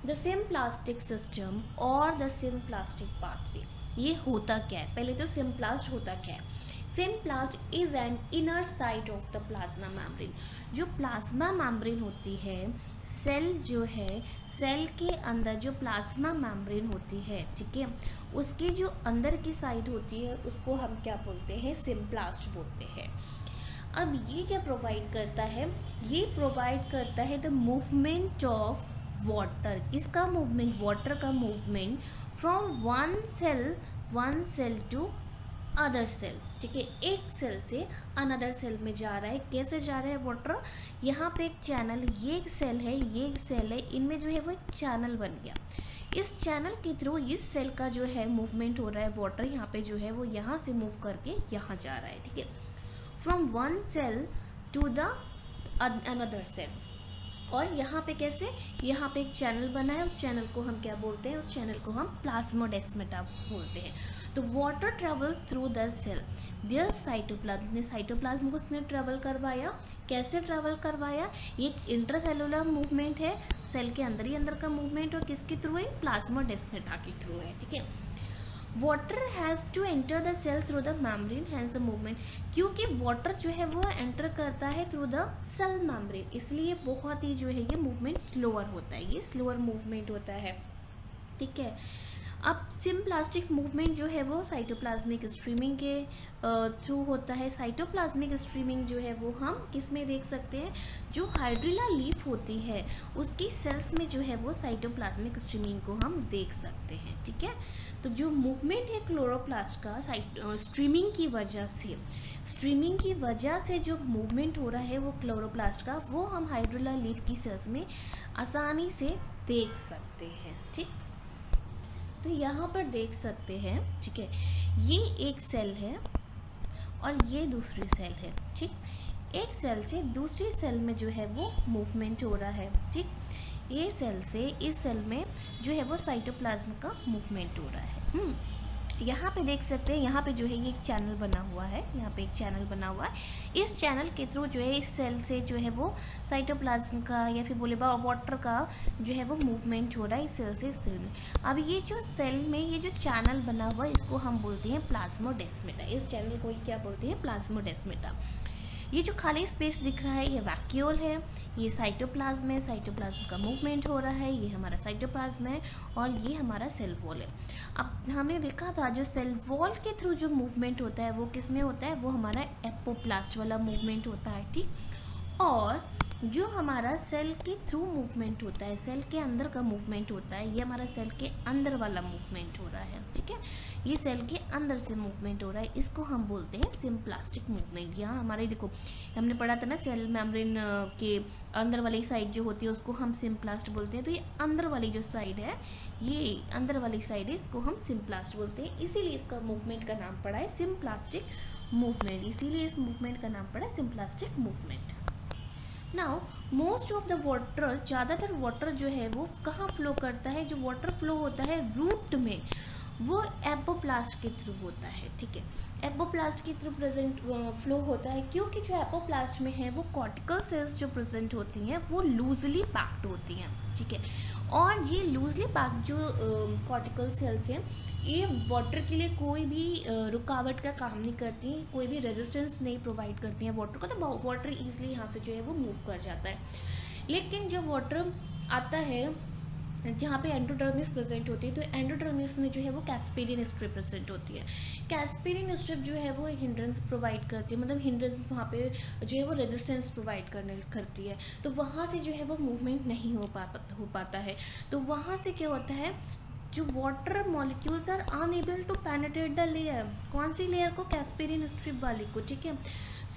The symplastic system और the symplastic pathway. ये होता क्या है, पहले तो सिम्प्लास्ट होता क्या है। Symplast is an inner side of the plasma membrane. जो प्लाज्मा मेम्ब्रेन होती है, सेल जो है, सेल के अंदर जो प्लाज्मा मेम्ब्रेन होती है, ठीक है, उसके जो अंदर की साइड होती है उसको हम क्या बोलते हैं, सिम्प्लास्ट बोलते हैं। अब ये क्या प्रोवाइड करता है, ये प्रोवाइड करता है द मूवमेंट ऑफ वाटर। किसका मूवमेंट, वाटर का movement from one cell to other cell, ठीक है, एक सेल से अनदर सेल में जा रहा है। कैसे जा रहा है वाटर, यहाँ पे एक चैनल, ये एक सेल है, ये एक सेल है, इनमें जो है वो एक चैनल बन गया। इस चैनल के थ्रू इस सेल का जो है मूवमेंट हो रहा है, वाटर यहाँ पे जो है वो यहाँ से मूव करके यहाँ जा रहा है, ठीक है, from one cell to the another cell. और यहाँ पे कैसे, यहाँ पे एक चैनल बना है, उस चैनल को हम क्या बोलते हैं, उस चैनल को हम प्लाज्मोडेस्माटा बोलते हैं। तो water travels through the cell, their cytoplasm, ने साइटोप्लाज्म को उसने ट्रेवल करवाया। कैसे ट्रेवल करवाया, ये एक इंटरसेलुलर मूवमेंट है, सेल के अंदर ही अंदर का मूवमेंट, और किसके थ्रू है, प्लाज्मोडेस्माटा के थ्रू है, ठीक है। Water has to enter the cell through the membrane has the movement, क्योंकि वाटर जो है वो एंटर करता है थ्रू द सेल मेम्ब्रेन, इसलिए बहुत ही जो है ये मूवमेंट स्लोअर होता है, ये स्लोअर मूवमेंट होता है, ठीक है। अब सिम्प्लास्टिक मूवमेंट जो है वो साइटोप्लाज्मिक स्ट्रीमिंग के थ्रू होता है। साइटोप्लाज्मिक स्ट्रीमिंग जो है वो हम किस में देख सकते हैं, जो हाइड्रिला लीफ होती है उसकी सेल्स में जो है वो साइटोप्लाज्मिक स्ट्रीमिंग को हम देख सकते हैं, ठीक है। तो जो मूवमेंट है क्लोरोप्लास्ट का स्ट्रीमिंग की वजह से जो मूवमेंट हो रहा है वो क्लोरोप्लास्ट का, वो हम हाइड्रिला लीफ की सेल्स में आसानी से देख सकते हैं, ठीक। तो यहाँ पर देख सकते हैं, ठीक है, ये एक सेल है और ये दूसरी सेल है, ठीक। एक सेल से दूसरी सेल में जो है वो मूवमेंट हो रहा है, ठीक। ये सेल से इस सेल में जो है वो साइटोप्लाज्म का मूवमेंट हो रहा है। यहाँ पे देख सकते हैं, यहाँ पे जो है ये एक चैनल बना हुआ है, यहाँ पे एक चैनल बना हुआ है। इस चैनल के थ्रू जो है इस सेल से जो है वो साइटोप्लाज्म का या फिर बोले वाटर का जो है वो मूवमेंट हो रहा है इस सेल से इस सेल में। अब ये जो सेल में ये जो चैनल बना हुआ है इसको हम बोलते हैं प्लाज्मोडेस्माटा। इस चैनल को ही क्या बोलते हैं, प्लाज्मोडेस्माटा। ये जो खाली स्पेस दिख रहा है ये वैक्यूल है, ये साइटोप्लाज्म है, साइटोप्लाज्म का मूवमेंट हो रहा है, ये हमारा साइटोप्लाज्म है और ये हमारा सेल वॉल है। अब हमने देखा था जो सेल वॉल के थ्रू जो मूवमेंट होता है वो किस में होता है, वो हमारा एपोप्लास्ट वाला मूवमेंट होता है, ठीक। और जो हमारा सेल के थ्रू मूवमेंट होता है, सेल के अंदर का मूवमेंट होता है, ये हमारा सेल के अंदर वाला मूवमेंट हो रहा है, ठीक है, ये सेल के अंदर से मूवमेंट हो रहा है, इसको हम बोलते हैं सिम्प्लास्टिक मूवमेंट। यहाँ हमारे देखो हमने पढ़ा था ना, सेल मेम्ब्रेन के अंदर वाली साइड जो होती है उसको हम सिम्प्लास्ट बोलते हैं। तो ये अंदर वाली जो साइड है, ये अंदर वाली साइड है, इसको हम सिम्प्लास्ट बोलते हैं, इसीलिए इसका मूवमेंट का नाम पड़ा है सिम्प्लास्टिक मूवमेंट, इसीलिए इस मूवमेंट का नाम पड़ा है symplastic movement. Now most of the water, ज़्यादातर वाटर जो है वो कहाँ फ्लो करता है, जो वाटर फ्लो होता है रूट में, वो एपोप्लास्ट के थ्रू होता है, ठीक है, एपोप्लास्ट के थ्रू प्रेजेंट फ्लो होता है, क्योंकि जो एपोप्लास्ट में है वो कॉर्टिकल सेल्स जो प्रेजेंट होती हैं वो लूजली पैक्ड होती हैं, ठीक है। और ये लूजली पैक्ड जो कॉर्टिकल सेल्स हैं ये वाटर के लिए कोई भी रुकावट का काम नहीं करती हैं, कोई भी रेजिस्टेंस नहीं प्रोवाइड करती हैं वाटर को, तो वाटर ईजिली यहाँ से जो है वो मूव कर जाता है। लेकिन जब वाटर आता है जहाँ पे एंडोडर्मिस प्रेजेंट होती है, तो एंडोडर्मिस में जो है वो कैस्पेरियन स्ट्रिप प्रेजेंट होती है। कैस्पेरियन स्ट्रिप जो है वो हिंड्रेंस प्रोवाइड करती है, मतलब हिंड्रेंस वहाँ पे जो है वो रेजिस्टेंस प्रोवाइड करती है, तो वहाँ से जो है वो मूवमेंट नहीं हो पाता है। तो वहाँ से क्या होता है, जो water molecules are unable to penetrate the layer, कौन सी लेयर को, कैस्पेरियन स्ट्रिप वाली को, ठीक है।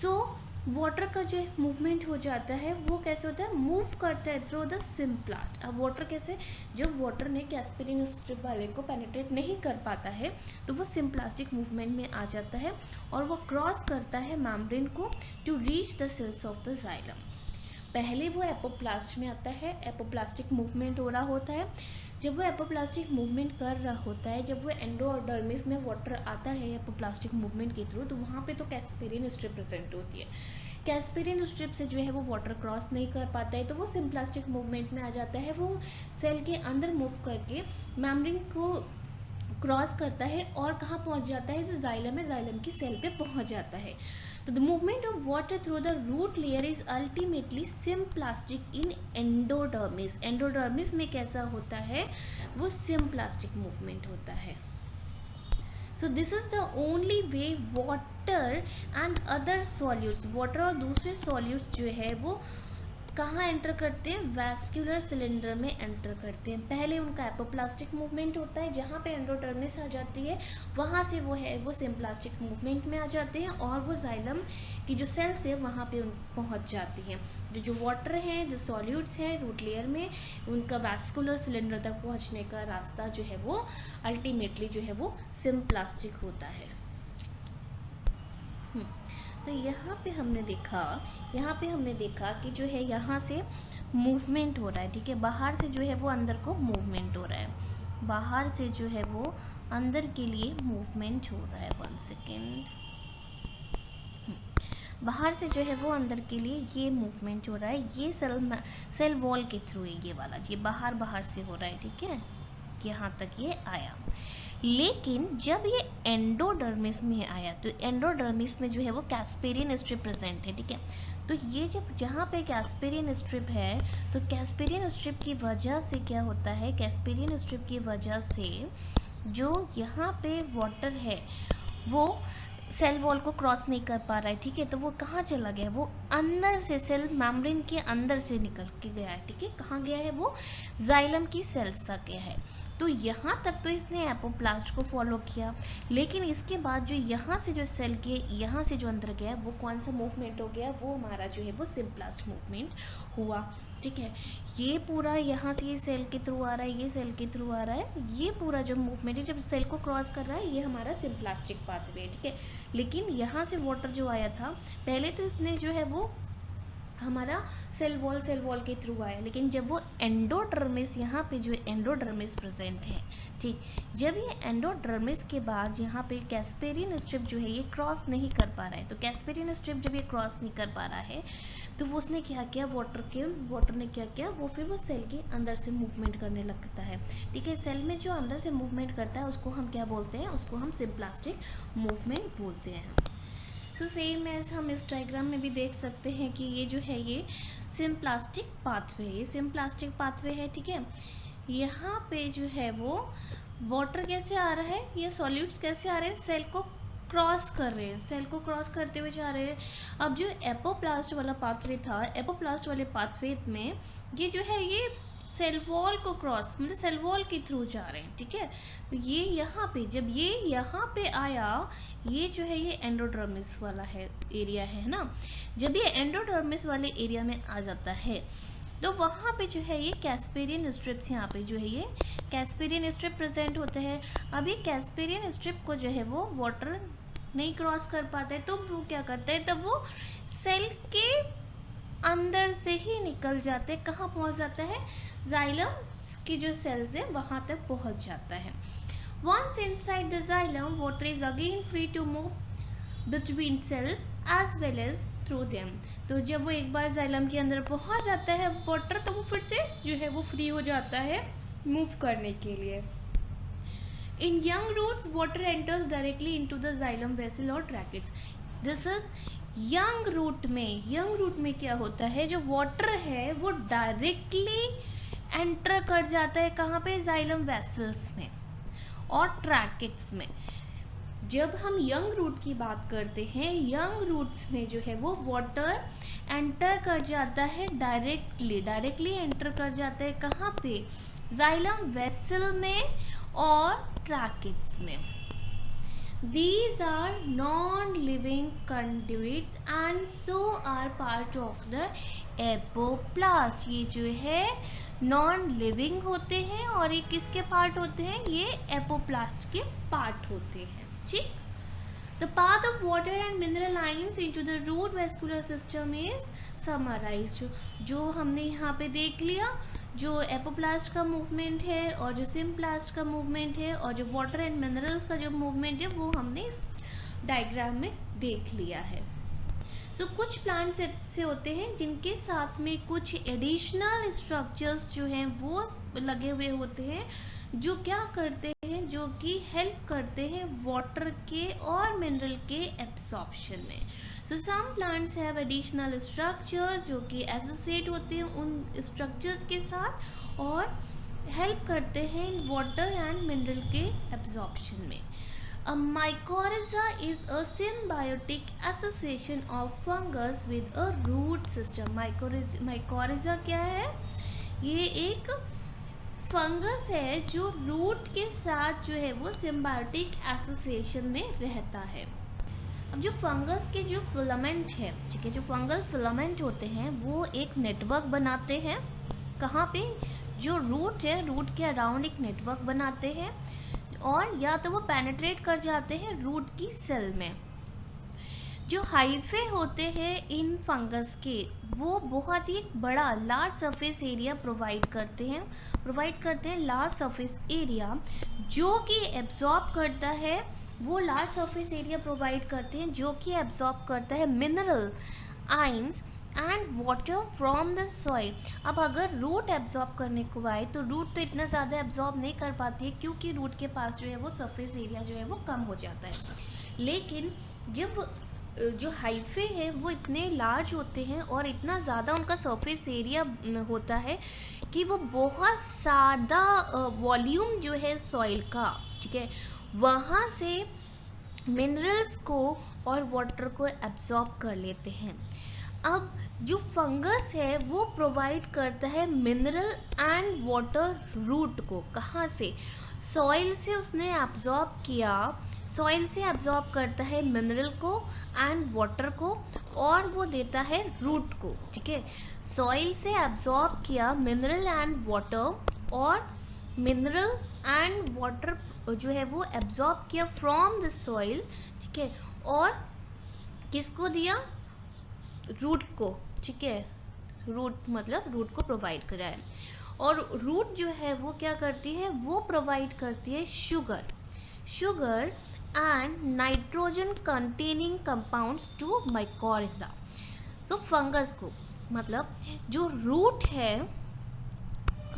सो वाटर का जो मूवमेंट हो जाता है वो कैसे होता है, मूव करता है थ्रू द सिम्प्लास्ट। अब वाटर कैसे, जब वाटर ने कैस्पेरियन स्ट्रिप वाले को पेनिट्रेट नहीं कर पाता है तो वो सिम्प्लास्टिक मूवमेंट में आ जाता है और वो क्रॉस करता है मेम्ब्रेन को to reach the cells of the xylem. पहले वो एपोप्लास्ट में आता है, एपोप्लास्टिक मूवमेंट हो रहा होता है। जब वो एपोप्लास्टिक मूवमेंट कर रहा होता है, जब वो एंडोडर्मिस में वाटर आता है एपोप्लास्टिक मूवमेंट के थ्रू, तो वहाँ पे तो कैस्पेरियन स्ट्रिप प्रेजेंट होती है। कैस्पेरियन स्ट्रिप से जो है वो वाटर क्रॉस नहीं कर पाता है, तो वो सिम्प्लास्टिक मूवमेंट में आ जाता है। वो सेल के अंदर मूव करके मेम्ब्रेन को क्रॉस करता है और कहाँ पहुँच जाता है, जो जाइलम है, जाइलम की सेल पे पहुँच जाता है। तो the movement of water through the root layer is ultimately symplastic in endodermis. Endodermis में कैसा होता है, वो सिम्प्लास्टिक मूवमेंट होता है। So this is the only way water and other solutes, water और दूसरे सॉल्यूट्स जो है वो कहाँ एंटर करते हैं, वैस्कुलर सिलेंडर में एंटर करते हैं। पहले उनका एपोप्लास्टिक मूवमेंट होता है, जहाँ पे एंडोडर्मिस आ जाती है, वहाँ से वो है वो सिम्प्लास्टिक मूवमेंट में आ जाते हैं और वो जाइलम की जो सेल्स है वहाँ पे पहुँच जाती हैं। जो वाटर हैं, जो सॉल्यूट्स हैं रूट लेयर में, उनका वैस्कुलर सिलेंडर तक पहुँचने का रास्ता जो है वो अल्टीमेटली जो है वो सिम्प्लास्टिक होता है। तो यहाँ पे हमने देखा कि जो है यहाँ से मूवमेंट हो रहा है, ठीक है। बाहर से जो है वो अंदर को मूवमेंट हो रहा है, बाहर से जो है वो अंदर के लिए मूवमेंट हो रहा है। 1 सेकेंड। बाहर से जो है वो अंदर के लिए ये मूवमेंट हो रहा है, ये सेल वॉल के थ्रू है, ये वाला ये बाहर से हो रहा है, ठीक है। यहाँ तक ये आया। लेकिन जब ये एंडोडर्मिस में आया तो एंडोडर्मिस में जो है वो कैस्पेरियन स्ट्रिप प्रेजेंट है, ठीक है। तो ये जब जहाँ पे कैस्पेरियन स्ट्रिप है, तो कैस्पेरियन स्ट्रिप की वजह से क्या होता है, कैस्पेरियन स्ट्रिप की वजह से जो यहाँ पे वाटर है वो सेल वॉल को क्रॉस नहीं कर पा रहा है, ठीक है। तो वो कहाँ चला गया, वो अंदर से सेल मेम्ब्रेन के अंदर से निकल के गया है, ठीक है। कहाँ गया है, वो जाइलम की सेल्स तक गया है। तो यहाँ तक तो इसने एपोप्लास्ट को फॉलो किया, लेकिन इसके बाद जो यहाँ से जो सेल के यहाँ से जो अंदर गया वो कौन सा मूवमेंट हो गया, वो हमारा जो है वो सिम्प्लास्ट मूवमेंट हुआ, ठीक है। ये पूरा यहाँ से ये सेल के थ्रू आ रहा है, ये सेल के थ्रू आ रहा है, ये पूरा जो मूवमेंट है जब सेल को क्रॉस कर रहा है, ये हमारा सिम्प्लास्टिक पाथवे है, ठीक है। लेकिन यहाँ से वाटर जो आया था पहले तो इसने जो है वो हमारा सेल वॉल के थ्रू आया, लेकिन जब वो एंडोडर्मिस, यहाँ पे जो एंडोडर्मिस प्रेजेंट है, ठीक, जब ये एंडोडर्मिस के बाद यहाँ पे कैस्पेरियन स्ट्रिप जो है ये क्रॉस नहीं कर पा रहा है, तो कैस्पेरियन स्ट्रिप जब ये क्रॉस नहीं कर पा रहा है तो वो उसने क्या किया, वाटर ने क्या किया, वो फिर वो सेल के अंदर से मूवमेंट करने लगता है, ठीक है। सेल में जो अंदर से मूवमेंट करता है उसको हम क्या बोलते हैं, उसको हम सिम्प्लास्टिक मूवमेंट बोलते हैं। सो सेम एज हम इस डायग्राम में भी देख सकते हैं कि ये जो है ये सिम्प्लास्टिक पाथवे, ये सिम्प्लास्टिक पाथवे है, ठीक है। यहाँ पे जो है वो वाटर कैसे आ रहा है, ये सॉल्यूट्स कैसे आ रहे हैं, सेल को क्रॉस कर रहे हैं, सेल को क्रॉस करते हुए जा रहे हैं। अब जो एपोप्लास्ट वाला पाथवे था, एपोप्लास्ट वाले पाथवे में ये जो है ये सेल वॉल को क्रॉस, मतलब सेल वॉल के थ्रू जा रहे हैं, ठीक है। तो ये यहाँ पे जब ये यहाँ पे आया, ये जो है ये एंडोडर्मिस वाला है एरिया है ना, जब ये एंडोडर्मिस वाले एरिया में आ जाता है तो वहाँ पे जो है ये कैस्पेरियन स्ट्रिप्स, यहाँ पे जो है ये कैस्पेरियन स्ट्रिप प्रेजेंट होते हैं। अब ये कैस्पेरियन स्ट्रिप को जो है वो वाटर नहीं क्रॉस कर पाता है, तो वो क्या करता है, तब वो सेल के अंदर से ही निकल जाते हैं, कहाँ पहुँच जाता है, जाइलम की जो सेल्स है वहाँ तक पहुँच जाता है। Once inside the xylem, water is again free to move between cells as well as through them. तो जब वो एक बार जाइलम के अंदर पहुँच जाता है वाटर, तो वो फिर से जो है वो फ्री हो जाता है मूव करने के लिए। In young roots, water enters directly into the xylem vessel or tracheids. This is young root में क्या होता है, जो वाटर है वो डायरेक्टली एंटर कर जाता है कहाँ पे, जाइलम वेसल्स में और ट्रैकेट्स में। जब हम यंग रूट की बात करते हैं, यंग रूट्स में जो है वो वाटर एंटर कर जाता है डायरेक्टली एंटर कर जाता है कहाँ पे, जाइलम वेसल में और ट्रैकेट्स में। These are non-living conduits and so are part of the apoplast. ये जो है नॉन लिविंग होते हैं और ये किसके पार्ट होते हैं, ये एपोप्लास्ट के पार्ट होते हैं, ठीक। The path of water and mineral ions into the root vascular system is summarized। जो हमने यहाँ पे देख लिया, जो एपोप्लास्ट का मूवमेंट है और जो सिम्प्लास्ट का मूवमेंट है और जो वाटर एंड मिनरल्स का जो मूवमेंट है वो हमने इस डायग्राम में देख लिया है। सो कुछ प्लांट्स ऐसे होते हैं जिनके साथ में कुछ एडिशनल स्ट्रक्चर्स जो हैं वो लगे हुए होते हैं, जो क्या करते हैं, जो कि हेल्प करते हैं वाटर के और मिनरल के एब्सॉर्प्शन में। So some plants have additional structures जो कि एसोसिएट होते हैं उन स्ट्रक्चर्स के साथ और हेल्प करते हैं वाटर एंड मिनरल के एब्जॉर्प्शन में। A mycorrhiza is a symbiotic association of fungus with a root system. mycorrhiza क्या है? ये एक फंगस है जो रूट के साथ जो है वो सिम्बायोटिक एसोसिएशन में रहता है। अब जो फंगस के जो फिलामेंट है, ठीक है, जो फंगल फिलामेंट होते हैं वो एक नेटवर्क बनाते हैं। कहाँ पे? जो रूट है, रूट के अराउंड एक नेटवर्क बनाते हैं और या तो वो पेनिट्रेट कर जाते हैं रूट की सेल में। जो हाइफे होते हैं इन फंगस के वो बहुत ही बड़ा लार्ज सरफेस एरिया प्रोवाइड करते हैं लार्ज सरफेस एरिया जो कि एब्जॉर्ब करता है, वो लार्ज सरफेस एरिया प्रोवाइड करते हैं जो कि एब्जॉर्ब करता है mineral ions and water from the soil. अब अगर रूट एब्जॉर्ब करने को आए तो रूट तो इतना ज़्यादा एब्जॉर्ब नहीं कर पाती है क्योंकि रूट के पास जो है वो सरफेस एरिया जो है वो कम हो जाता है। लेकिन जब जो हाइफे हैं वो इतने लार्ज होते हैं और इतना ज़्यादा उनका सरफेस एरिया होता है कि वो बहुत ज़्यादा वॉल्यूम जो है सॉइल का, ठीक है, वहाँ से मिनरल्स को और वाटर को एब्जॉर्ब कर लेते हैं। अब जो फंगस है वो प्रोवाइड करता है मिनरल एंड वाटर रूट को। कहाँ से? सॉइल से उसने एब्जॉर्ब किया, सॉइल से एब्जॉर्ब करता है मिनरल को एंड वाटर को और वो देता है रूट को, ठीक है। सॉइल से एब्जॉर्ब किया मिनरल एंड वाटर और मिनरल एंड वाटर जो है वो एब्जॉर्ब किया फ्रॉम द सॉइल, ठीक है, और किसको दिया? रूट को, ठीक है, रूट मतलब रूट को प्रोवाइड करा है। और रूट जो है वो क्या करती है? वो प्रोवाइड करती है sugar and nitrogen containing compounds to mycorrhiza. तो फंगस को मतलब जो रूट है,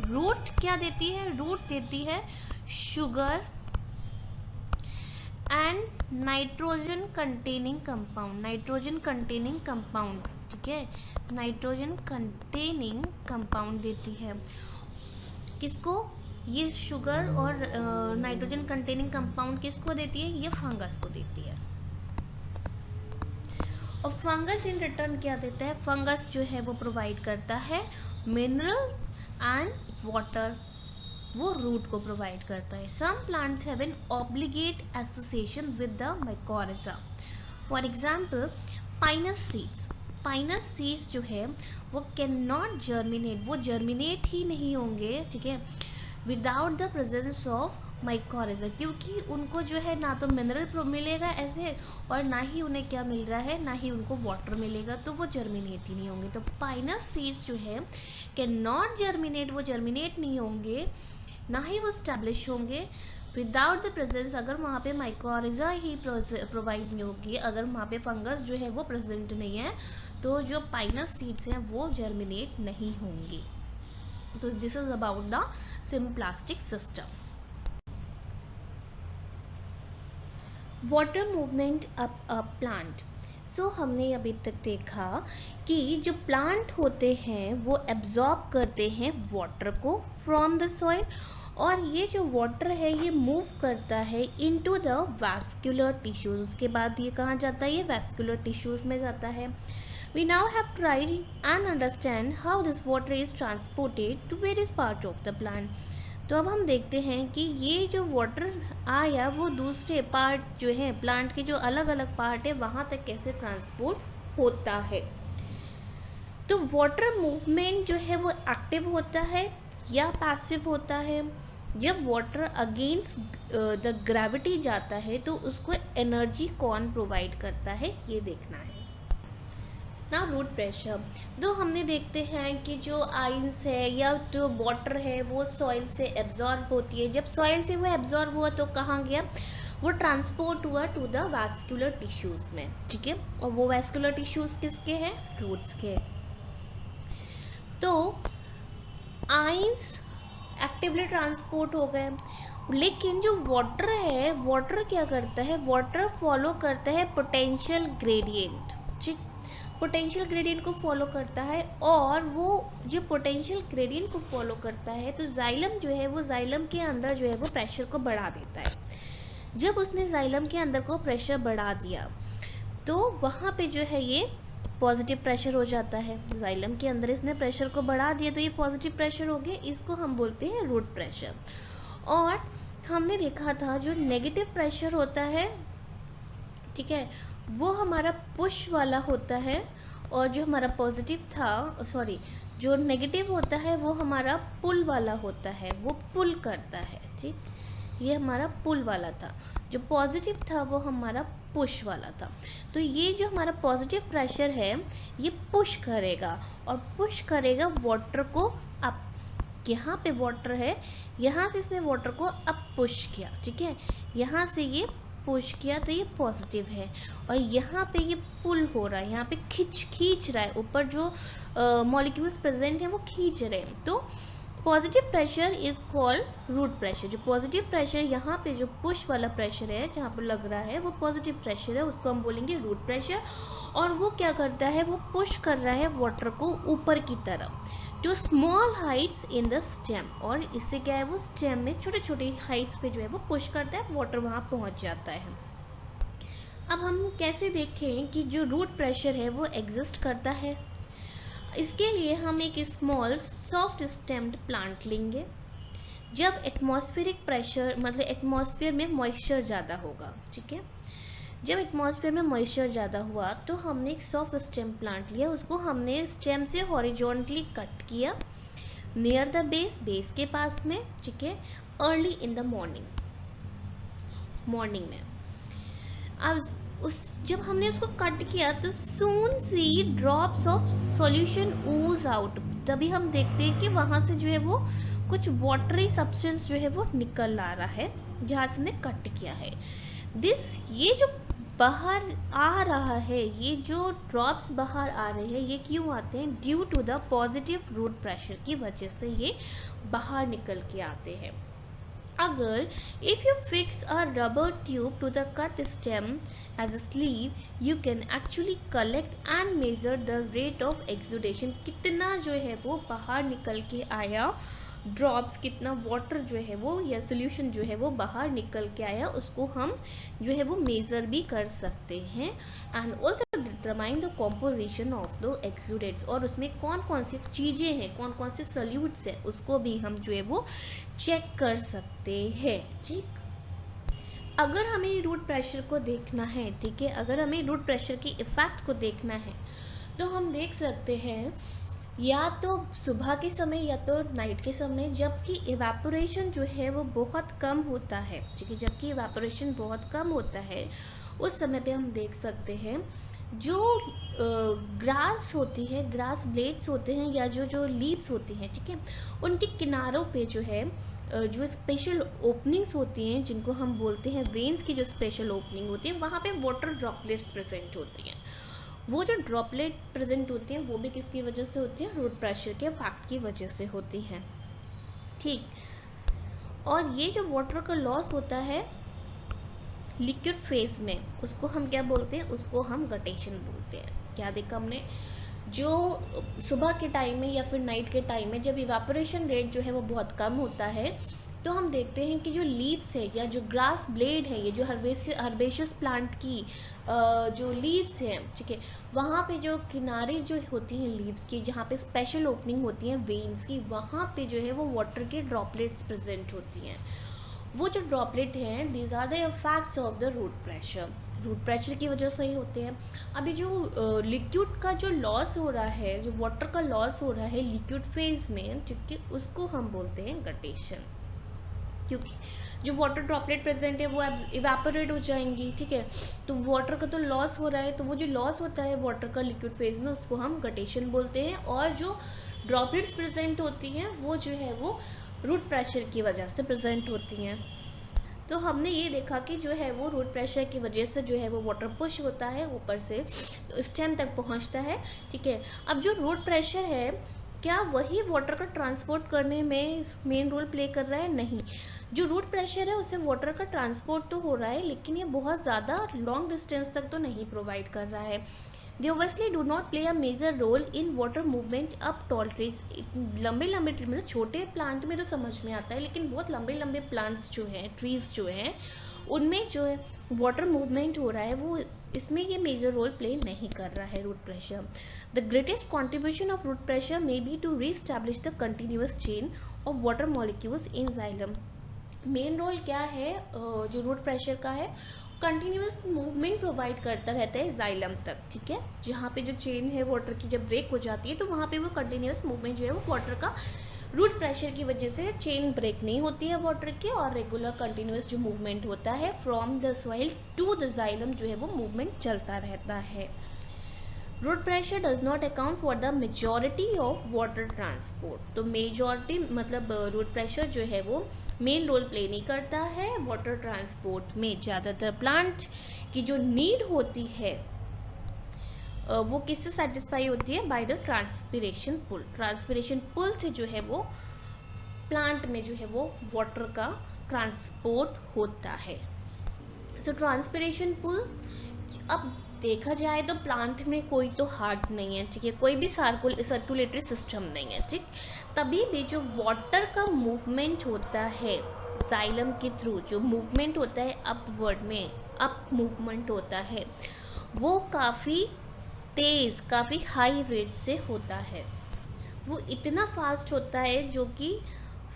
रूट क्या देती है? रूट देती है sugar and nitrogen containing compound, ठीक है, नाइट्रोजन कंटेनिंग कंपाउंड देती है। किसको? ये शुगर और नाइट्रोजन कंटेनिंग कंपाउंड किसको देती है? ये फंगस को देती है। और फंगस इन रिटर्न क्या देता है? फंगस जो है वो प्रोवाइड करता है मिनरल एंड वाटर, वो रूट को प्रोवाइड करता है। Some plants have an obligate association with the mycorrhiza. For example pinus seeds जो है वो कैन नॉट जर्मिनेट, वो जर्मिनेट ही नहीं होंगे, ठीक है, without the presence of mycorrhiza, क्योंकि उनको जो है ना तो मिनरल मिलेगा ऐसे और ना ही उन्हें क्या मिल रहा है, ना ही उनको वाटर मिलेगा, तो वो जर्मिनेट ही नहीं होंगे। तो पाइनस सीड्स जो है कैन नॉट जर्मिनेट, वो जर्मिनेट नहीं होंगे, ना ही वो स्टैब्लिश होंगे विदाउट द प्रेजेंस, अगर वहाँ पे माइकोरिजा ही प्रोवाइड नहीं होगी, अगर वहाँ पे फंगस जो है वो प्रेजेंट नहीं है, तो जो पाइनस सीड्स हैं वो जर्मिनेट नहीं होंगी। तो this is about the symplastic system. Water movement up a plant. So हमने अभी तक देखा कि जो प्लांट होते हैं वो एब्जॉर्ब करते हैं वाटर को फ्रॉम द सॉइल और ये जो वाटर है ये मूव करता है इनटू द वैस्कुलर टिश्यूज। उसके बाद ये कहाँ जाता है? ये वैस्कुलर टिश्यूज में जाता है। We now have tried and understand how this water is transported to various part of the plant. तो अब हम देखते हैं कि ये जो वाटर आया वो दूसरे पार्ट जो है प्लांट के जो अलग अलग पार्ट है वहाँ तक कैसे ट्रांसपोर्ट होता है। तो वाटर मूवमेंट जो है वो एक्टिव होता है या पैसिव होता है। जब वाटर अगेंस्ट द ग्रेविटी जाता है तो उसको एनर्जी कौन प्रोवाइड करता है ये देखना है। ना रूट प्रेशर, तो हमने देखते हैं कि जो आइंस है या जो वाटर है वो सॉइल से एब्जॉर्ब होती है। जब सॉइल से वो एब्जॉर्ब हुआ तो कहाँ गया? वो ट्रांसपोर्ट हुआ टू द वैस्कुलर टिश्यूज़ में, ठीक है। और वो वैस्कुलर टिश्यूज़ किसके हैं? रूट्स के। तो आइंस एक्टिवली ट्रांसपोर्ट हो गए, लेकिन जो वाटर है, वाटर क्या करता है? वाटर फॉलो करता है पोटेंशियल ग्रेडियंट, ठीक। पोटेंशियल ग्रेडियंट को फॉलो करता है, और वो जो पोटेंशियल ग्रेडियंट को फॉलो करता है तो जाइलम जो है वो जाइलम के अंदर जो है वो प्रेशर को बढ़ा देता है। जब उसने जाइलम के अंदर को प्रेशर बढ़ा दिया तो वहाँ पे जो है ये पॉजिटिव प्रेशर हो जाता है। जाइलम के अंदर इसने प्रेशर को बढ़ा दिया तो ये पॉजिटिव प्रेशर हो गया, इसको हम बोलते हैं रूट प्रेशर। और हमने देखा था जो नेगेटिव प्रेशर होता है, ठीक है, वो हमारा पुश वाला होता है, और जो हमारा पॉजिटिव था, सॉरी, जो नेगेटिव होता है वो हमारा पुल वाला होता है, वो पुल करता है, ठीक। ये हमारा पुल वाला था। जो पॉजिटिव था वो हमारा पुश वाला था। तो ये जो हमारा पॉजिटिव प्रेशर है ये पुश करेगा, और पुश करेगा वाटर को अप। यहाँ पे वाटर है, यहाँ से इसने वाटर को अप पुश किया, ठीक है, यहाँ से ये पुश किया तो ये पॉजिटिव है, और यहाँ पे ये पुल हो रहा है, यहाँ पे खींच रहा है, ऊपर जो मॉलिक्यूल्स प्रेजेंट हैं वो खींच रहे हैं। तो positive pressure is called root pressure. जो पॉजिटिव प्रेशर यहाँ पे जो पुश वाला प्रेशर है, जहाँ पर लग रहा है वो पॉजिटिव प्रेशर है, उसको हम बोलेंगे रूट प्रेशर। और वो क्या करता है? वो पुश कर रहा है वाटर को ऊपर की तरफ to small heights in the stem, और इससे क्या है, वो स्टेम में छोटे छोटे हाइट्स पे जो है वो पुश करता है, वाटर वहाँ पहुँच जाता है। अब हम कैसे देखें कि जो रूट प्रेशर है वो एग्जिस्ट करता है? इसके लिए हम एक स्मॉल सॉफ्ट स्टेम्ड प्लांट लेंगे। जब एटमॉस्फेरिक प्रेशर, मतलब एटमॉस्फेयर में मॉइस्चर ज़्यादा होगा, ठीक है, जब एटमॉस्फेयर में मॉइस्चर ज़्यादा हुआ तो हमने एक सॉफ्ट स्टेम प्लांट लिया, उसको हमने स्टेम से हॉरिजॉन्टली कट किया नियर द बेस के पास में, ठीक है, अर्ली इन द मॉर्निंग में। अब जब हमने उसको कट किया तो soon see drops of solution ooze out, तभी हम देखते हैं कि वहाँ से जो है वो कुछ वाटरी सब्सटेंस जो है वो निकल आ रहा है जहाँ से हमने कट किया है। ये जो बाहर आ रहा है, ये जो ड्रॉप्स बाहर आ रहे हैं, ये क्यों आते हैं? Due to the positive root pressure की वजह से ये बाहर निकल के आते हैं। अगर if you fix a rubber tube to the cut stem as a sleeve, you can actually collect and measure the rate of exudation। कितना जो है वो बाहर निकल के आया, ड्रॉप्स कितना वाटर जो है वो या सोल्यूशन जो है वो बाहर निकल के आया, उसको हम जो है वो मेज़र भी कर सकते हैं। And also determine the composition of the exudates, और उसमें कौन कौन सी चीज़ें हैं, कौन कौन से सोल्यूट्स हैं, उसको भी हम जो है वो चेक कर सकते हैं, ठीक। अगर हमें रूट प्रेशर को देखना है, ठीक है, अगर हमें रूट प्रेशर की इफ़ेक्ट को देखना है तो हम देख सकते हैं या तो सुबह के समय या तो नाइट के समय, जबकि इवेपोरेशन जो है वो बहुत कम होता है, ठीक है, जबकि इवेपोरेशन बहुत कम होता है उस समय पे हम देख सकते हैं जो ग्रास होती है, ग्रास ब्लेड्स होते हैं या जो लीव्स होती हैं, ठीक है, उनके किनारों पे जो है जो स्पेशल ओपनिंग्स होती हैं, जिनको हम बोलते हैं वेन्स की जो स्पेशल ओपनिंग होती है, वहाँ पे वाटर ड्रॉपलेट्स प्रेजेंट होती हैं। वो जो ड्रॉपलेट प्रेजेंट होती हैं वो भी किसकी वजह से होती हैं? रूट प्रेशर के फैक्ट की वजह से होती हैं, ठीक। और ये जो वाटर का लॉस होता है लिक्विड फेज में, उसको हम क्या बोलते हैं? उसको हम गटेशन बोलते हैं। क्या देखा हमने? जो सुबह के टाइम में या फिर नाइट के टाइम में जब इवेपोरेशन रेट जो है वो बहुत कम होता है तो हम देखते हैं कि जो लीव्स है या जो ग्रास ब्लेड है, ये जो हर्बेशियस प्लांट की जो लीव्स हैं, ठीक है, वहाँ पे जो किनारे जो होती हैं लीव्स की, जहाँ पे स्पेशल ओपनिंग होती हैं वेन्स की, वहाँ पे जो है वो वाटर के ड्रॉपलेट्स प्रेजेंट होती हैं। वो जो ड्रॉपलेट हैं, these are the effects of the root pressure की वजह से ही होते हैं। अभी जो लिक्विड का जो लॉस हो रहा है, जो वाटर का लॉस हो रहा है लिक्विड फेज में, ठीक है, उसको हम बोलते हैं गटेशन, क्योंकि जो वाटर ड्रॉपलेट प्रेजेंट है वो इवेपोरेट हो जाएंगी, ठीक है, तो वाटर का तो लॉस हो रहा है, तो वो जो लॉस होता है वाटर का लिक्विड फेज में उसको हम गटेशन बोलते हैं। और जो ड्रॉपलेट्स प्रेजेंट होती हैं वो जो है वो रूट प्रेशर की वजह से प्रेजेंट होती हैं। तो हमने ये देखा कि जो है वो रूट प्रेशर की वजह से जो है वो वाटर पुश होता है ऊपर से, तो स्टेम तक पहुंचता है, ठीक है। अब जो रूट प्रेशर है, क्या वही वाटर का ट्रांसपोर्ट करने में मेन रोल प्ले कर रहा है? नहीं। जो रूट प्रेशर है उससे वाटर का ट्रांसपोर्ट तो हो रहा है, लेकिन ये बहुत ज़्यादा लॉन्ग डिस्टेंस तक तो नहीं प्रोवाइड कर रहा है। They obviously do not play a major role in water movement up tall trees. लंबे लंबे मतलब छोटे प्लांट में तो समझ में आता है, लेकिन बहुत लंबे लंबे प्लांट्स जो हैं, ट्रीज जो हैं, उनमें जो है वाटर मूवमेंट हो रहा है, वो इसमें ये मेजर रोल प्ले नहीं कर रहा है root pressure. The greatest contribution of root pressure may be to reestablish the continuous chain of water molecules in xylem. Main role क्या है जो रूट प्रेशर का है? कंटिन्यूअस मूवमेंट प्रोवाइड करता रहता है जाइलम तक, ठीक है। जहाँ पे जो चेन है वाटर की जब ब्रेक हो जाती है, तो वहाँ पे वो कंटिन्यूअस मूवमेंट जो है वो वाटर का रूट प्रेशर की वजह से चेन ब्रेक नहीं होती है वाटर की, और रेगुलर कंटिन्यूअस जो मूवमेंट होता है from the soil to the xylem जो है वो मूवमेंट चलता रहता है। Root pressure does not account for the majority of water transport. तो मेजॉरिटी मतलब रूट प्रेशर जो है वो मेन रोल प्ले नहीं करता है वाटर ट्रांसपोर्ट में। ज़्यादातर प्लांट की जो नीड होती है वो किससे सेटिस्फाई होती है? By the transpiration pull. Transpiration pull से जो है वो प्लांट में जो है वो वाटर का ट्रांसपोर्ट होता है। सो ट्रांसपिरेशन पुल, अब देखा जाए तो प्लांट में कोई तो हार्ट नहीं है, ठीक है, कोई भी सर्कुलेटरी सिस्टम नहीं है, ठीक। तभी भी जो वाटर का मूवमेंट होता है जाइलम के थ्रू, जो मूवमेंट होता है अपवर्ड में, अप मूवमेंट होता है, वो काफ़ी तेज़, काफ़ी हाई रेट से होता है। वो इतना फास्ट होता है जो कि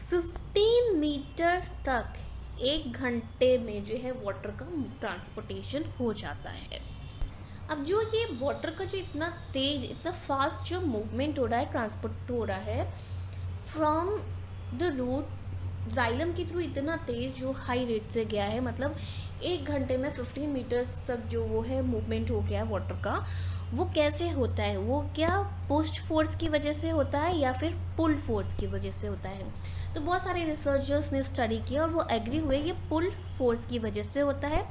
15 मीटर्स तक 1 घंटे में जो है वाटर का ट्रांसपोर्टेशन हो जाता है। अब जो ये वाटर का जो इतना तेज, इतना फास्ट जो मूवमेंट हो रहा है, ट्रांसपोर्ट हो रहा है फ्रॉम द रूट जाइलम के थ्रू, इतना तेज जो हाई रेट से गया है, मतलब 1 घंटे में 15 मीटर्स तक जो वो है मूवमेंट हो गया है वाटर का, वो कैसे होता है? वो क्या पुश फोर्स की वजह से होता है या फिर पुल फोर्स की वजह से होता है? तो बहुत सारे रिसर्चर्स ने स्टडी किया और वो एग्री हुए ये पुल फोर्स की वजह से होता है,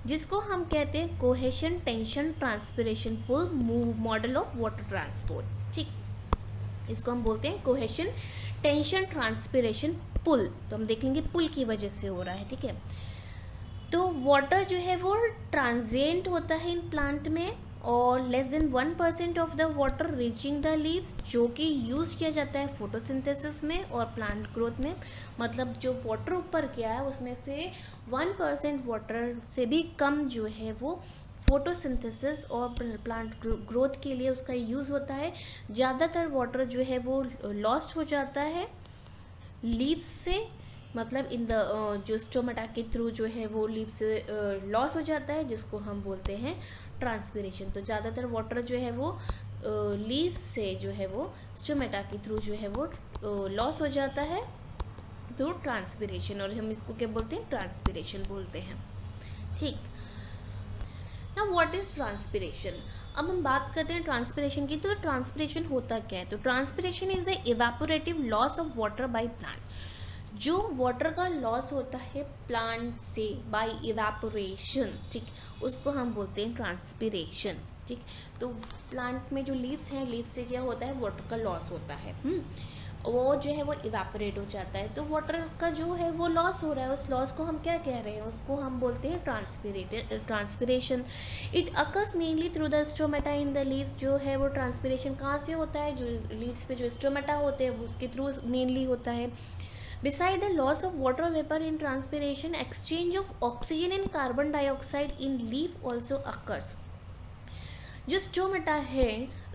जिसको हम कहते हैं cohesion tension transpiration pull model of water transport, ठीक। इसको हम बोलते हैं कोहेशन टेंशन ट्रांसपिरेशन पुल। तो हम देख लेंगे पुल की वजह से हो रहा है, ठीक है। तो वाटर जो है वो ट्रांजिएंट होता है इन प्लांट में, और less than 1% of the water reaching the leaves, जो कि यूज़ किया जाता है फोटोसिंथेसिस में और प्लांट ग्रोथ में। मतलब जो वाटर ऊपर गया है उसमें से 1% वाटर से भी कम जो है वो फोटोसिंथेसिस और प्लांट ग्रोथ के लिए उसका यूज़ होता है। ज़्यादातर वाटर जो है वो लॉस्ट हो जाता है लीव्स से, मतलब इन द जो स्टोमेटा के थ्रू जो है वो लीव से लॉस हो जाता है, जिसको हम बोलते हैं ट्रांसपिरेशन। तो ज़्यादातर वाटर जो है वो लीव से जो है वो स्टोमेटा के थ्रू जो है वो लॉस हो जाता है थ्रू ट्रांसपिरेशन, और हम इसको क्या बोलते हैं? ट्रांसपिरेशन बोलते हैं, ठीक। ना व्हाट इज़ ट्रांसपिरेशन? अब हम बात करते हैं ट्रांसपिरेशन की। तो ट्रांसपिरेशन होता क्या है? तो transpiration is the evaporative loss of water by plant. जो वाटर का लॉस होता है प्लांट से बाय इवेपोरेशन, ठीक, उसको हम बोलते हैं ट्रांसपिरेशन, ठीक। तो प्लांट में जो लीव्स हैं, लीव्स से क्या होता है? वाटर का लॉस होता है, वो जो है वो इवेपोरेट हो जाता है। तो वाटर का जो है वो लॉस हो रहा है, उस लॉस को हम क्या कह रहे हैं? उसको हम बोलते हैं transpiration. It occurs mainly through the stomata in the leaves. जो है वो ट्रांसपिरेशन कहाँ से होता है? जो लीव्स पे जो स्टोमेटा होते हैं उसके थ्रू मेनली होता है। Beside the loss of water vapor in transpiration, exchange of oxygen and carbon dioxide in leaf also occurs. जो स्टोमेटा है,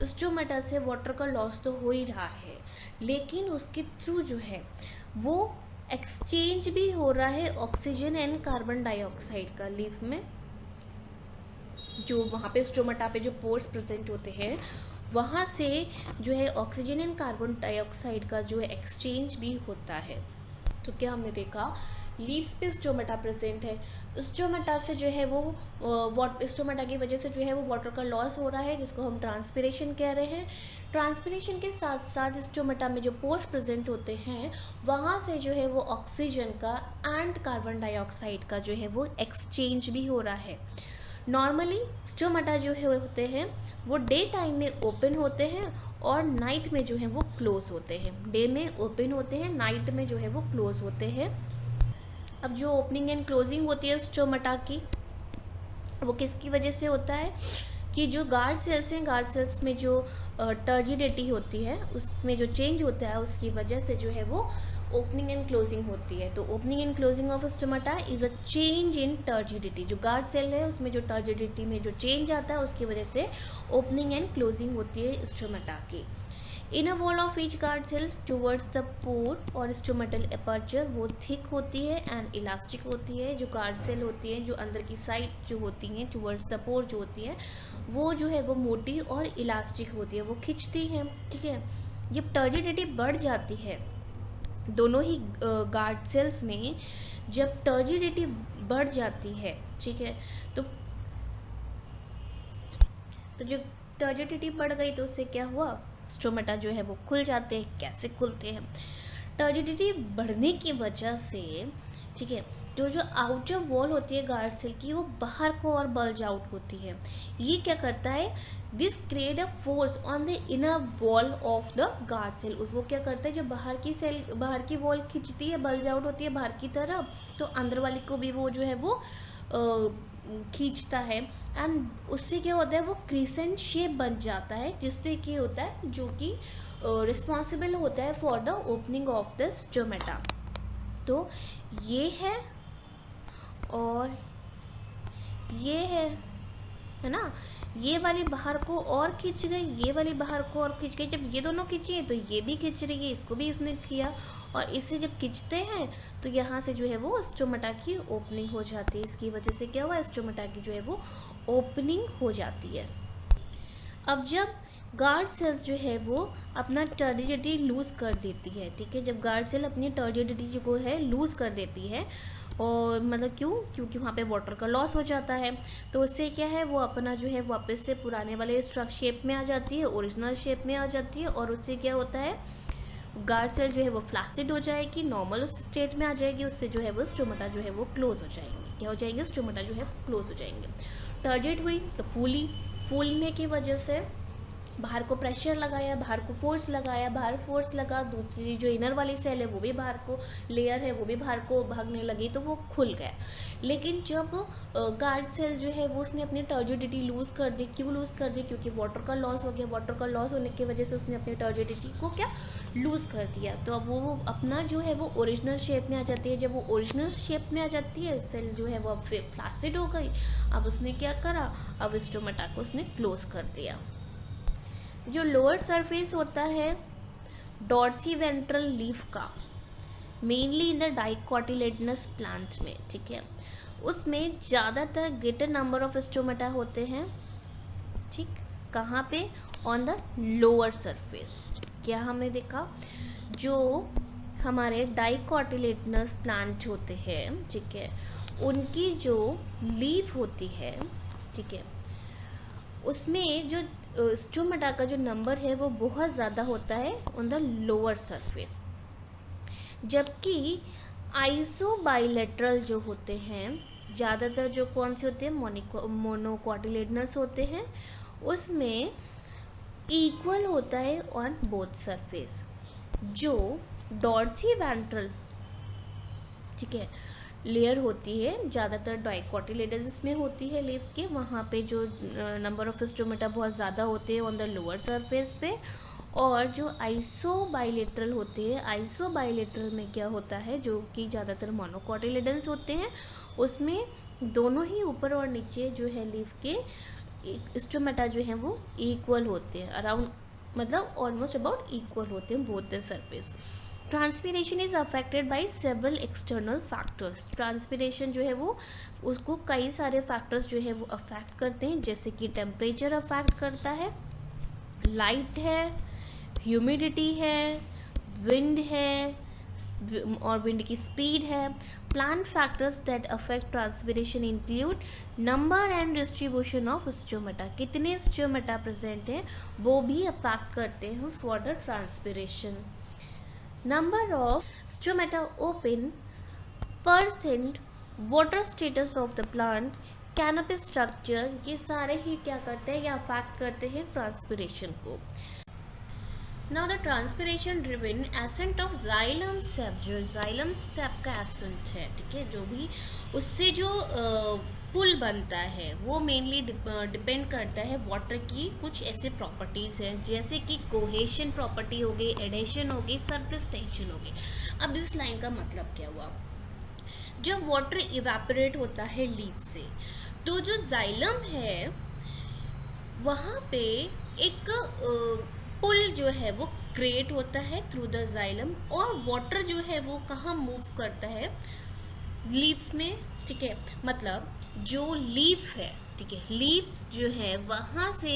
स्टोमेटा से वाटर का लॉस तो हो ही रहा है, लेकिन उसके थ्रू जो है वो एक्सचेंज भी हो रहा है ऑक्सीजन एंड कार्बन डाइऑक्साइड का लीफ में। जो वहाँ पे स्टोमेटा पे जो पोर्स प्रेजेंट होते हैं, वहाँ से जो है ऑक्सीजन एंड कार्बन डाइऑक्साइड का जो है एक्सचेंज भी होता है तो क्या हमने देखा, लीव्स पे स्टोमेटा प्रेजेंट है। स्टोमेटा से जो है वो स्टोमेटा की वजह से जो है वो वाटर का लॉस हो रहा है, जिसको हम ट्रांसपिरेशन कह रहे हैं। ट्रांसपिरेशन के साथ साथ स्टोमेटा में जो पोर्स प्रेजेंट होते हैं वहाँ से जो है वो ऑक्सीजन का एंड कार्बन डाइऑक्साइड का जो है वो एक्सचेंज भी हो रहा है। नॉर्मली स्टोमेटा जो है होते हैं वो डे टाइम में ओपन होते हैं और नाइट में जो है वो क्लोज होते हैं। डे में ओपन होते हैं, नाइट में जो है वो क्लोज होते हैं। अब जो ओपनिंग एंड क्लोजिंग होती है स्टोमेटा की, वो किसकी वजह से होता है कि जो गार्ड सेल्स हैं, गार्ड सेल्स में जो टर्जिडिटी होती है, उसमें जो चेंज होता है उसकी वजह से जो है वो ओपनिंग एंड क्लोजिंग होती है। तो opening and closing of stomata is a change in turgidity. जो गार्ड सेल है उसमें जो टर्जिडिटी में जो चेंज आता है उसकी वजह से ओपनिंग एंड क्लोजिंग होती है स्टोमेटा की। Inner wall of each guard cell towards the pore और स्टोमेटल एपर्चर वो थिक होती है एंड इलास्टिक होती है। जो गार्ड सेल होती है जो अंदर की साइड जो होती हैं टुवर्ड्स द पोर जो होती है वो जो है वो मोटी और इलास्टिक होती है, वो खिंचती हैं, ठीक है। जब टर्जिडिटी बढ़ जाती है दोनों ही गार्ड सेल्स में, जब टर्जिडिटी बढ़ जाती है, ठीक है, तो जो टर्जिडिटी बढ़ गई तो उससे क्या हुआ, स्टोमेटा जो है वो खुल जाते हैं। कैसे खुलते हैं, टर्जिडिटी बढ़ने की वजह से, ठीक है, तो जो आउटर वॉल होती है गार्ड सेल की वो बाहर को और बल्ज आउट होती है। ये क्या करता है, this create a force on the inner wall of the guard cell. वो क्या करता है, जो बाहर की वॉल खिंचती है, बल्ज आउट होती है बाहर की तरफ, तो अंदर वाली को भी वो जो है वो खींचता है एंड उससे क्या होता है, वो क्रिसेंट शेप बन जाता है, जिससे क्या होता है, जो कि रिस्पॉन्सिबल होता है for the opening of the stomata. तो ये है और ये है ना, ये वाली बाहर को और खींच गई, ये वाली बाहर को और खींच गई। जब ये दोनों खींची है तो ये भी खींच रही है, इसको भी इसने किया, और इससे जब खींचते हैं तो यहाँ से जो है वो स्टोमेटा की ओपनिंग हो जाती है। इसकी वजह से क्या हुआ, स्टोमेटा की जो है वो ओपनिंग हो जाती है। अब जब गार्ड सेल्स जो है वो अपना टर्जिडिटी लूज़ कर देती है, ठीक है, जब गार्ड सेल अपनी टर्जिडिटी जो है लूज़ कर देती है, और मतलब क्योंकि वहाँ पे वाटर का लॉस हो जाता है, तो उससे क्या है, वो अपना जो है वापस से पुराने वाले स्ट्रक्चर शेप में आ जाती है, ओरिजिनल शेप में आ जाती है, और उससे क्या होता है, गार्ड सेल जो है वो फ्लैसिड हो जाएगी, नॉर्मल स्टेट में आ जाएगी। उससे जो है वो स्टोमेटा जो है वो क्लोज हो जाएंगे। क्या हो जाएंगे, स्टोमेटा जो है क्लोज हो जाएंगे। टर्जिड हुई तो फूलने की वजह से बाहर को प्रेशर लगाया, बाहर को फोर्स लगाया, बाहर फोर्स लगा, दूसरी जो इनर वाली सेल है वो भी बाहर को, लेयर है वो भी बाहर को भागने लगी, तो वो खुल गया। लेकिन जब गार्ड सेल जो है वो उसने अपनी टर्जिडिटी लूज़ कर दी, क्यों लूज़ कर दी, क्योंकि वाटर का लॉस हो गया। वाटर का लॉस होने की वजह से उसने अपनी टर्जिडिटी को क्या लूज़ कर दिया, तो अब वो अपना जो है वो ओरिजिनल शेप में आ जाती है। जब वो ओरिजिनल शेप में आ जाती है, सेल जो है वो अब फिर फ्लैसिड हो गई। अब उसने क्या करा, अब स्टोमेटा को उसने क्लोज कर दिया। जो लोअर सरफेस होता है डॉर्सीवेंट्रल लीफ का, मेनली इन द डाइकोटिलेडनस प्लांट में, ठीक है, उसमें ज़्यादातर ग्रेटर नंबर ऑफ स्टोमेटा होते हैं, ठीक, कहाँ पे, ऑन द लोअर सरफेस। क्या हमने देखा, जो हमारे डाइकोटिलेडनस प्लांट होते हैं, ठीक है, उनकी जो लीफ होती है, ठीक है, उसमें जो स्टोमेटा का जो नंबर है वो बहुत ज़्यादा होता है ऑन द लोअर सरफेस। जबकि आइसोबाइलेटरल जो होते हैं, ज़्यादातर जो कौन से होते हैं, मोनोकोटिलेडनस होते हैं, उसमें इक्वल होता है ऑन बोथ सरफेस। जो डॉर्सीवेंट्रल, ठीक है, लेयर होती है, ज़्यादातर डाइकोटिलेडनस में होती है लीफ के, वहाँ पे जो नंबर ऑफ स्टोमेटा बहुत ज़्यादा होते हैं ऑन द लोअर सरफेस पे। और जो आइसोबाइलेटरल होते हैं, आइसोबाइलेटरल में क्या होता है, जो कि ज़्यादातर मोनोकोटिलेडनस होते हैं, उसमें दोनों ही ऊपर और नीचे जो है लीफ के स्टोमेटा जो है वो इक्वल होते हैं, अराउंड मतलब ऑलमोस्ट अबाउट इक्वल होते हैं both the surface. Transpiration is affected by several external factors. Transpiration जो है वो उसको कई सारे फैक्टर्स जो है वो अफेक्ट करते हैं, जैसे कि टेम्परेचर अफेक्ट करता है, लाइट है, ह्यूमिडिटी है, विंड है, और विंड की स्पीड है। Plant factors that affect transpiration include number and distribution of stomata, कितने स्टोमेटा प्रेजेंट हैं वो भी अफेक्ट करते हैं for the transpiration. Number of stomata open, percent, water status of the plant, canopy structure, ये सारे ही क्या करते हैं, या अफेक्ट करते हैं ट्रांसपिरेशन को। Now the transpiration driven ascent of xylem sap, जो जाइलम सेप का एसेंट है, ठीक है, जो भी उससे जो पुल बनता है वो मेनली डिपेंड करता है वाटर की कुछ ऐसे प्रॉपर्टीज़ हैं, जैसे कि कोहेशन प्रॉपर्टी हो गई, एडेशन हो गई, सरफेस टेंशन हो गई। अब इस लाइन का मतलब क्या हुआ, जब वाटर इवेपोरेट होता है लीफ से, तो जो जाइलम है वहाँ पे एक पुल जो है वो क्रिएट होता है थ्रू द जाइलम, और वाटर जो है वो कहाँ मूव करता है, लीव्स में, ठीक है। मतलब जो लीफ है, ठीक है, लीफ जो है वहाँ से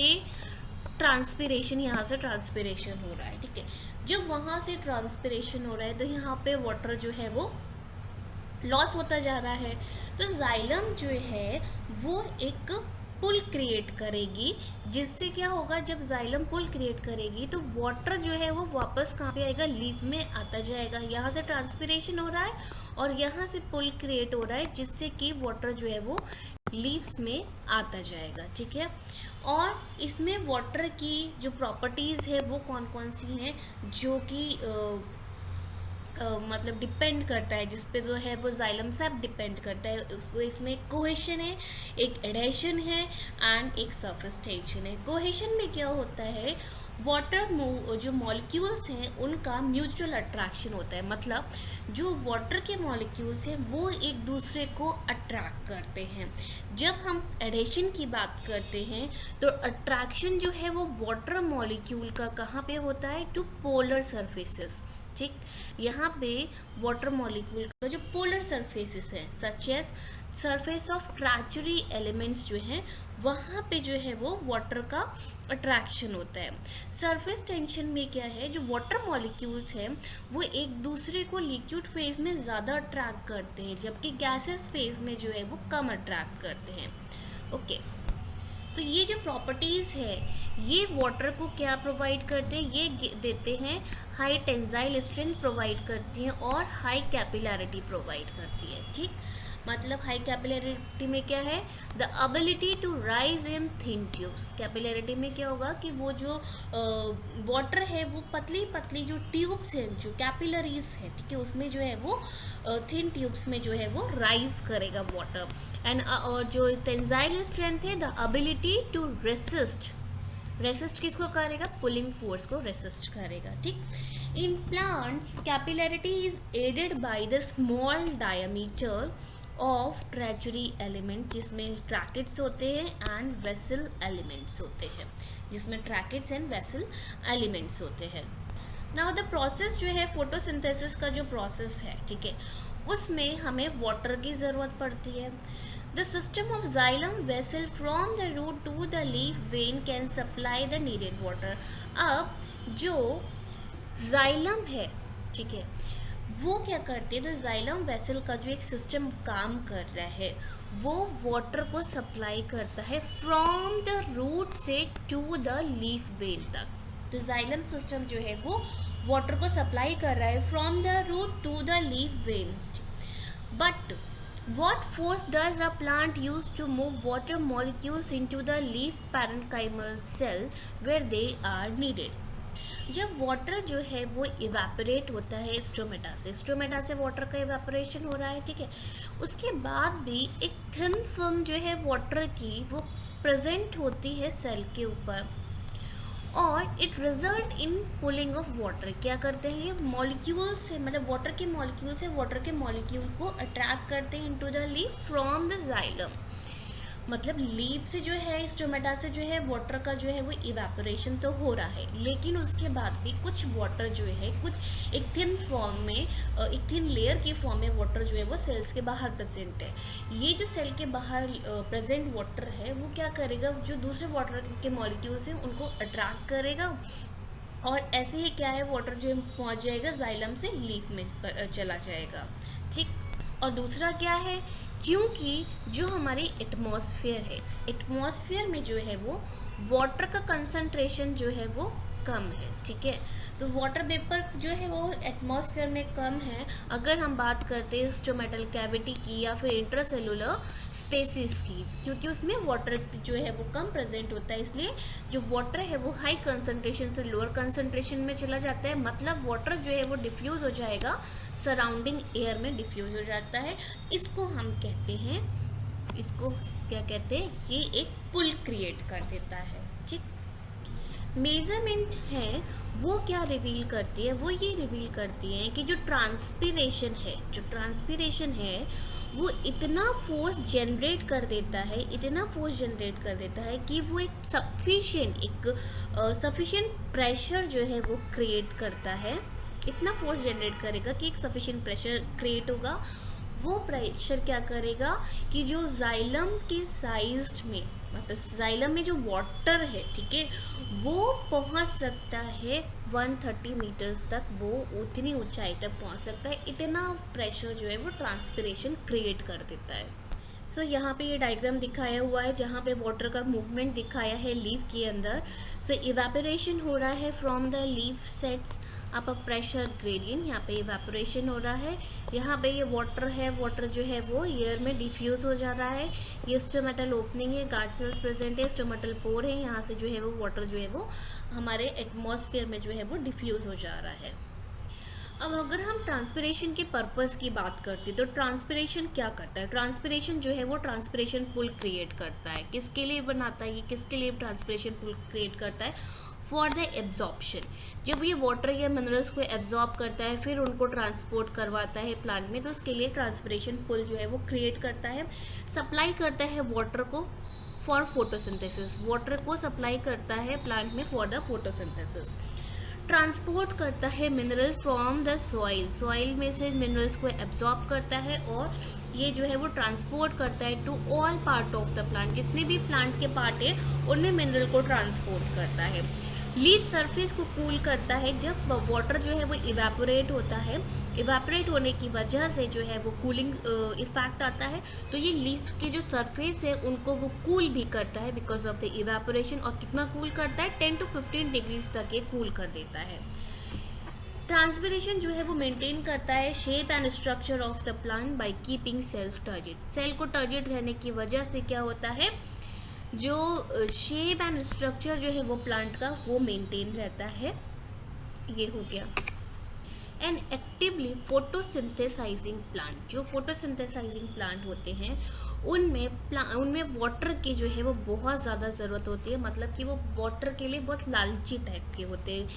ट्रांसपिरेशन, यहाँ से ट्रांसपिरेशन हो रहा है, ठीक है। जब वहाँ से ट्रांसपिरेशन हो रहा है तो यहाँ पे वाटर जो है वो लॉस होता जा रहा है, तो जाइलम जो है वो एक पुल क्रिएट करेगी, जिससे क्या होगा, जब जाइलम पुल क्रिएट करेगी तो वाटर जो है वो वापस कहाँ पे आएगा, लीफ में आता जाएगा। यहाँ से ट्रांसपिरेशन हो रहा है और यहाँ से पुल क्रिएट हो रहा है, जिससे कि वाटर जो है वो लीव्स में आता जाएगा, ठीक है। और इसमें वाटर की जो प्रॉपर्टीज़ है वो कौन कौन सी हैं, जो कि मतलब डिपेंड करता है, जिस पे जो है वो जाइलम सेप डिपेंड करता है। उसको इसमें कोहेशन है, एक एडेशन है एंड एक सरफेस टेंशन है। कोहेशन में क्या होता है, वाटर जो मॉलिक्यूल्स हैं उनका म्यूचुअल अट्रैक्शन होता है, मतलब जो वाटर के मॉलिक्यूल्स हैं वो एक दूसरे को अट्रैक्ट करते हैं। जब हम एडेशन की बात करते हैं तो अट्रैक्शन जो है वो वाटर मॉलिक्यूल का कहाँ पे होता है, टू पोलर सरफेसेस, ठीक। यहाँ पे वाटर मॉलिक्यूल का जो पोलर सरफेसेस हैं, such as surface of tracheary elements जो हैं, वहाँ पे जो है वो वाटर का अट्रैक्शन होता है। सरफेस टेंशन में क्या है, जो वाटर मॉलिक्यूल्स हैं वो एक दूसरे को लिक्विड फेज में ज़्यादा अट्रैक्ट करते हैं, जबकि गैसेस फेज में जो है वो कम अट्रैक्ट करते हैं, ओके। तो ये जो प्रॉपर्टीज़ है ये वाटर को क्या प्रोवाइड करते हैं, ये देते हैं हाई टेंसाइल स्ट्रेंथ प्रोवाइड करती हैं और हाई कैपिलैरिटी प्रोवाइड करती है, ठीक। मतलब हाई कैपिलैरिटी में क्या है, the ability to rise in thin tubes. Capillarity में क्या होगा कि वो जो वाटर है वो पतली पतली जो ट्यूब्स हैं, जो कैपिलरीज है, ठीक है, उसमें जो है वो थिन ट्यूब्स में जो है वो राइज करेगा वाटर। एंड और जो टेंसाइल स्ट्रेंथ है, द एबिलिटी टू रेसिस्ट किसको करेगा, पुलिंग फोर्स को रेसिस्ट करेगा, ठीक। In plants capillarity is aided by the small diameter of tracheary element, जिसमें ट्रैकेट्स होते हैं एंड वेसल एलिमेंट्स होते हैं, जिसमें ट्रैकेट्स एंड वेसल एलिमेंट्स होते हैं। नाउ द प्रोसेस जो है फोटोसिंथेसिस का जो प्रोसेस है, ठीक है, उसमें हमें वाटर की ज़रूरत पड़ती है। The system of xylem vessel from the root to the leaf vein can supply the needed water. अब जो जाइलम है, ठीक है, वो क्या करते हैं, तो जाइलम वेसल का जो एक सिस्टम काम कर रहा है वो वाटर को सप्लाई करता है फ्रॉम द रूट से टू द लीफ वेन तक। तो जाइलम सिस्टम जो है वो वाटर को सप्लाई कर रहा है from the root to the leaf vein. But what force does a plant use to move water molecules into the leaf parenchymal cell where they are needed? जब water जो है वो इवेपोरेट होता है स्टोमेटा से वाटर का evaporation हो रहा है, ठीक है, उसके बाद भी एक थिन फिल्म जो है वाटर की वो प्रेजेंट होती है सेल के ऊपर, और it result in pulling of water. क्या करते हैं ये मॉलिक्यूल से, मतलब वाटर के मॉलिक्यूल से वाटर के मॉलिक्यूल को अट्रैक्ट करते हैं into the leaf from the xylem. मतलब लीफ से जो है, स्टोमेटा से जो है वाटर का जो है वो इवेपोरेशन तो हो रहा है, लेकिन उसके बाद भी कुछ वाटर जो है, कुछ एक थिन फॉर्म में, एक थिन लेयर की फॉर्म में वाटर जो है वो सेल्स के बाहर प्रेजेंट है। ये जो सेल के बाहर प्रेजेंट वाटर है वो क्या करेगा, जो दूसरे वाटर के मॉलिक्यूल्स हैं उनको अट्रैक्ट करेगा और ऐसे ही क्या है, वाटर जो पहुंच जाएगा जाइलम से लीफ में चला जाएगा, ठीक। और दूसरा क्या है, क्योंकि जो हमारी एटमॉस्फेयर है, एटमॉस्फेयर में जो है वो वाटर का कंसंट्रेशन जो है वो कम है, ठीक है। तो वाटर वेपर जो है वो एटमॉस्फेयर में कम है। अगर हम बात करते हैं स्टोमेटल कैविटी की या फिर इंट्रासेलुलर स्पेसिस की, क्योंकि उसमें वाटर जो है वो कम प्रेजेंट होता है, इसलिए जो वाटर है वो हाई कंसंट्रेशन से लोअर कंसंट्रेशन में चला जाता है। मतलब वाटर जो है वो डिफ्यूज़ हो जाएगा, सराउंडिंग एयर में डिफ्यूज़ हो जाता है। इसको हम कहते हैं, इसको क्या कहते हैं, ये एक पुल क्रिएट कर देता है, ठीक। मेजरमेंट है वो क्या रिवील करती है, वो ये रिवील करती है कि जो ट्रांसपिरेशन है, जो ट्रांसपिरेशन है वो इतना फोर्स जनरेट कर देता है, इतना फोर्स जनरेट कर देता है कि वो एक सफिशिएंट प्रेशर जो है वो क्रिएट करता है। इतना फोर्स जनरेट करेगा कि एक सफिशिएंट प्रेशर क्रिएट होगा। वो प्रेशर क्या करेगा कि जो जाइलम के साइज में, मतलब जाइलम में जो वाटर है, ठीक है, वो पहुंच सकता है 130 मीटर्स तक, वो उतनी ऊंचाई तक पहुंच सकता है। इतना प्रेशर जो है वो ट्रांसपिरेशन क्रिएट कर देता है। सो यहाँ पे ये डायग्राम दिखाया हुआ है जहाँ पे वाटर का मूवमेंट दिखाया है लीफ के अंदर। सो इवेपोरेशन हो रहा है from the leaf sets up a pressure gradient, यहाँ पे इवेपोरेशन हो रहा है। यहाँ पे ये वाटर है, वाटर जो है वो एयर में डिफ्यूज़ हो जा रहा है। ये स्टोमेटल ओपनिंग है, गार्ड सेल्स प्रेजेंट है, स्टोमेटल पोर है, यहाँ से जो है वो वाटर जो है वो हमारे एटमॉस्फेयर में जो है वो डिफ्यूज़ हो जा रहा है। अब अगर हम ट्रांसपिरेशन के पर्पस की बात करते हैं तो ट्रांसपिरेशन क्या करता है, ट्रांसपिरेशन जो है वो ट्रांसपिरेशन पुल क्रिएट करता है। किसके लिए बनाता है ये, किसके लिए ट्रांसपिरेशन पुल क्रिएट करता है, फॉर द एब्जॉर्प्शन। जब ये वाटर या मिनरल्स को एब्जॉर्ब करता है फिर उनको ट्रांसपोर्ट करवाता है प्लांट में, तो उसके लिए ट्रांसपिरेशन पुल जो है वो क्रिएट करता है। सप्लाई करता है वाटर को फॉर फोटोसिंथेसिस, वाटर को सप्लाई करता है प्लांट में फॉर द फोटोसिंथेसिस। ट्रांसपोर्ट करता है mineral from the soil, soil में से मिनरल्स को एब्जॉर्ब करता है और ये जो है वो ट्रांसपोर्ट करता है to all part of the plant, जितने भी प्लांट के पार्ट है उनमें मिनरल को ट्रांसपोर्ट करता है। लीफ सरफेस को कूल करता है, जब वाटर जो है वो इवेपोरेट होता है, इवेपोरेट होने की वजह से जो है वो कूलिंग इफेक्ट आता है, तो ये लीफ के जो सरफेस है उनको वो कूल भी करता है बिकॉज ऑफ द इवेपोरेशन। और कितना कूल करता है, 10 to 15 डिग्रीज तक ये कूल कर देता है। ट्रांसपिरेशन जो है वो मेंटेन करता है shape and structure of the plant by keeping cells turgid. Cell को टर्जिड रहने की वजह से क्या होता है, जो शेप एंड स्ट्रक्चर जो है वो प्लांट का वो मेंटेन रहता है। ये हो गया। एंड एक्टिवली फोटोसिंथेसाइजिंग प्लांट, जो फोटोसिंथेसाइजिंग प्लांट होते हैं उनमें वाटर की जो है वो बहुत ज़्यादा ज़रूरत होती है, मतलब कि वो वाटर के लिए बहुत लालची टाइप के होते हैं।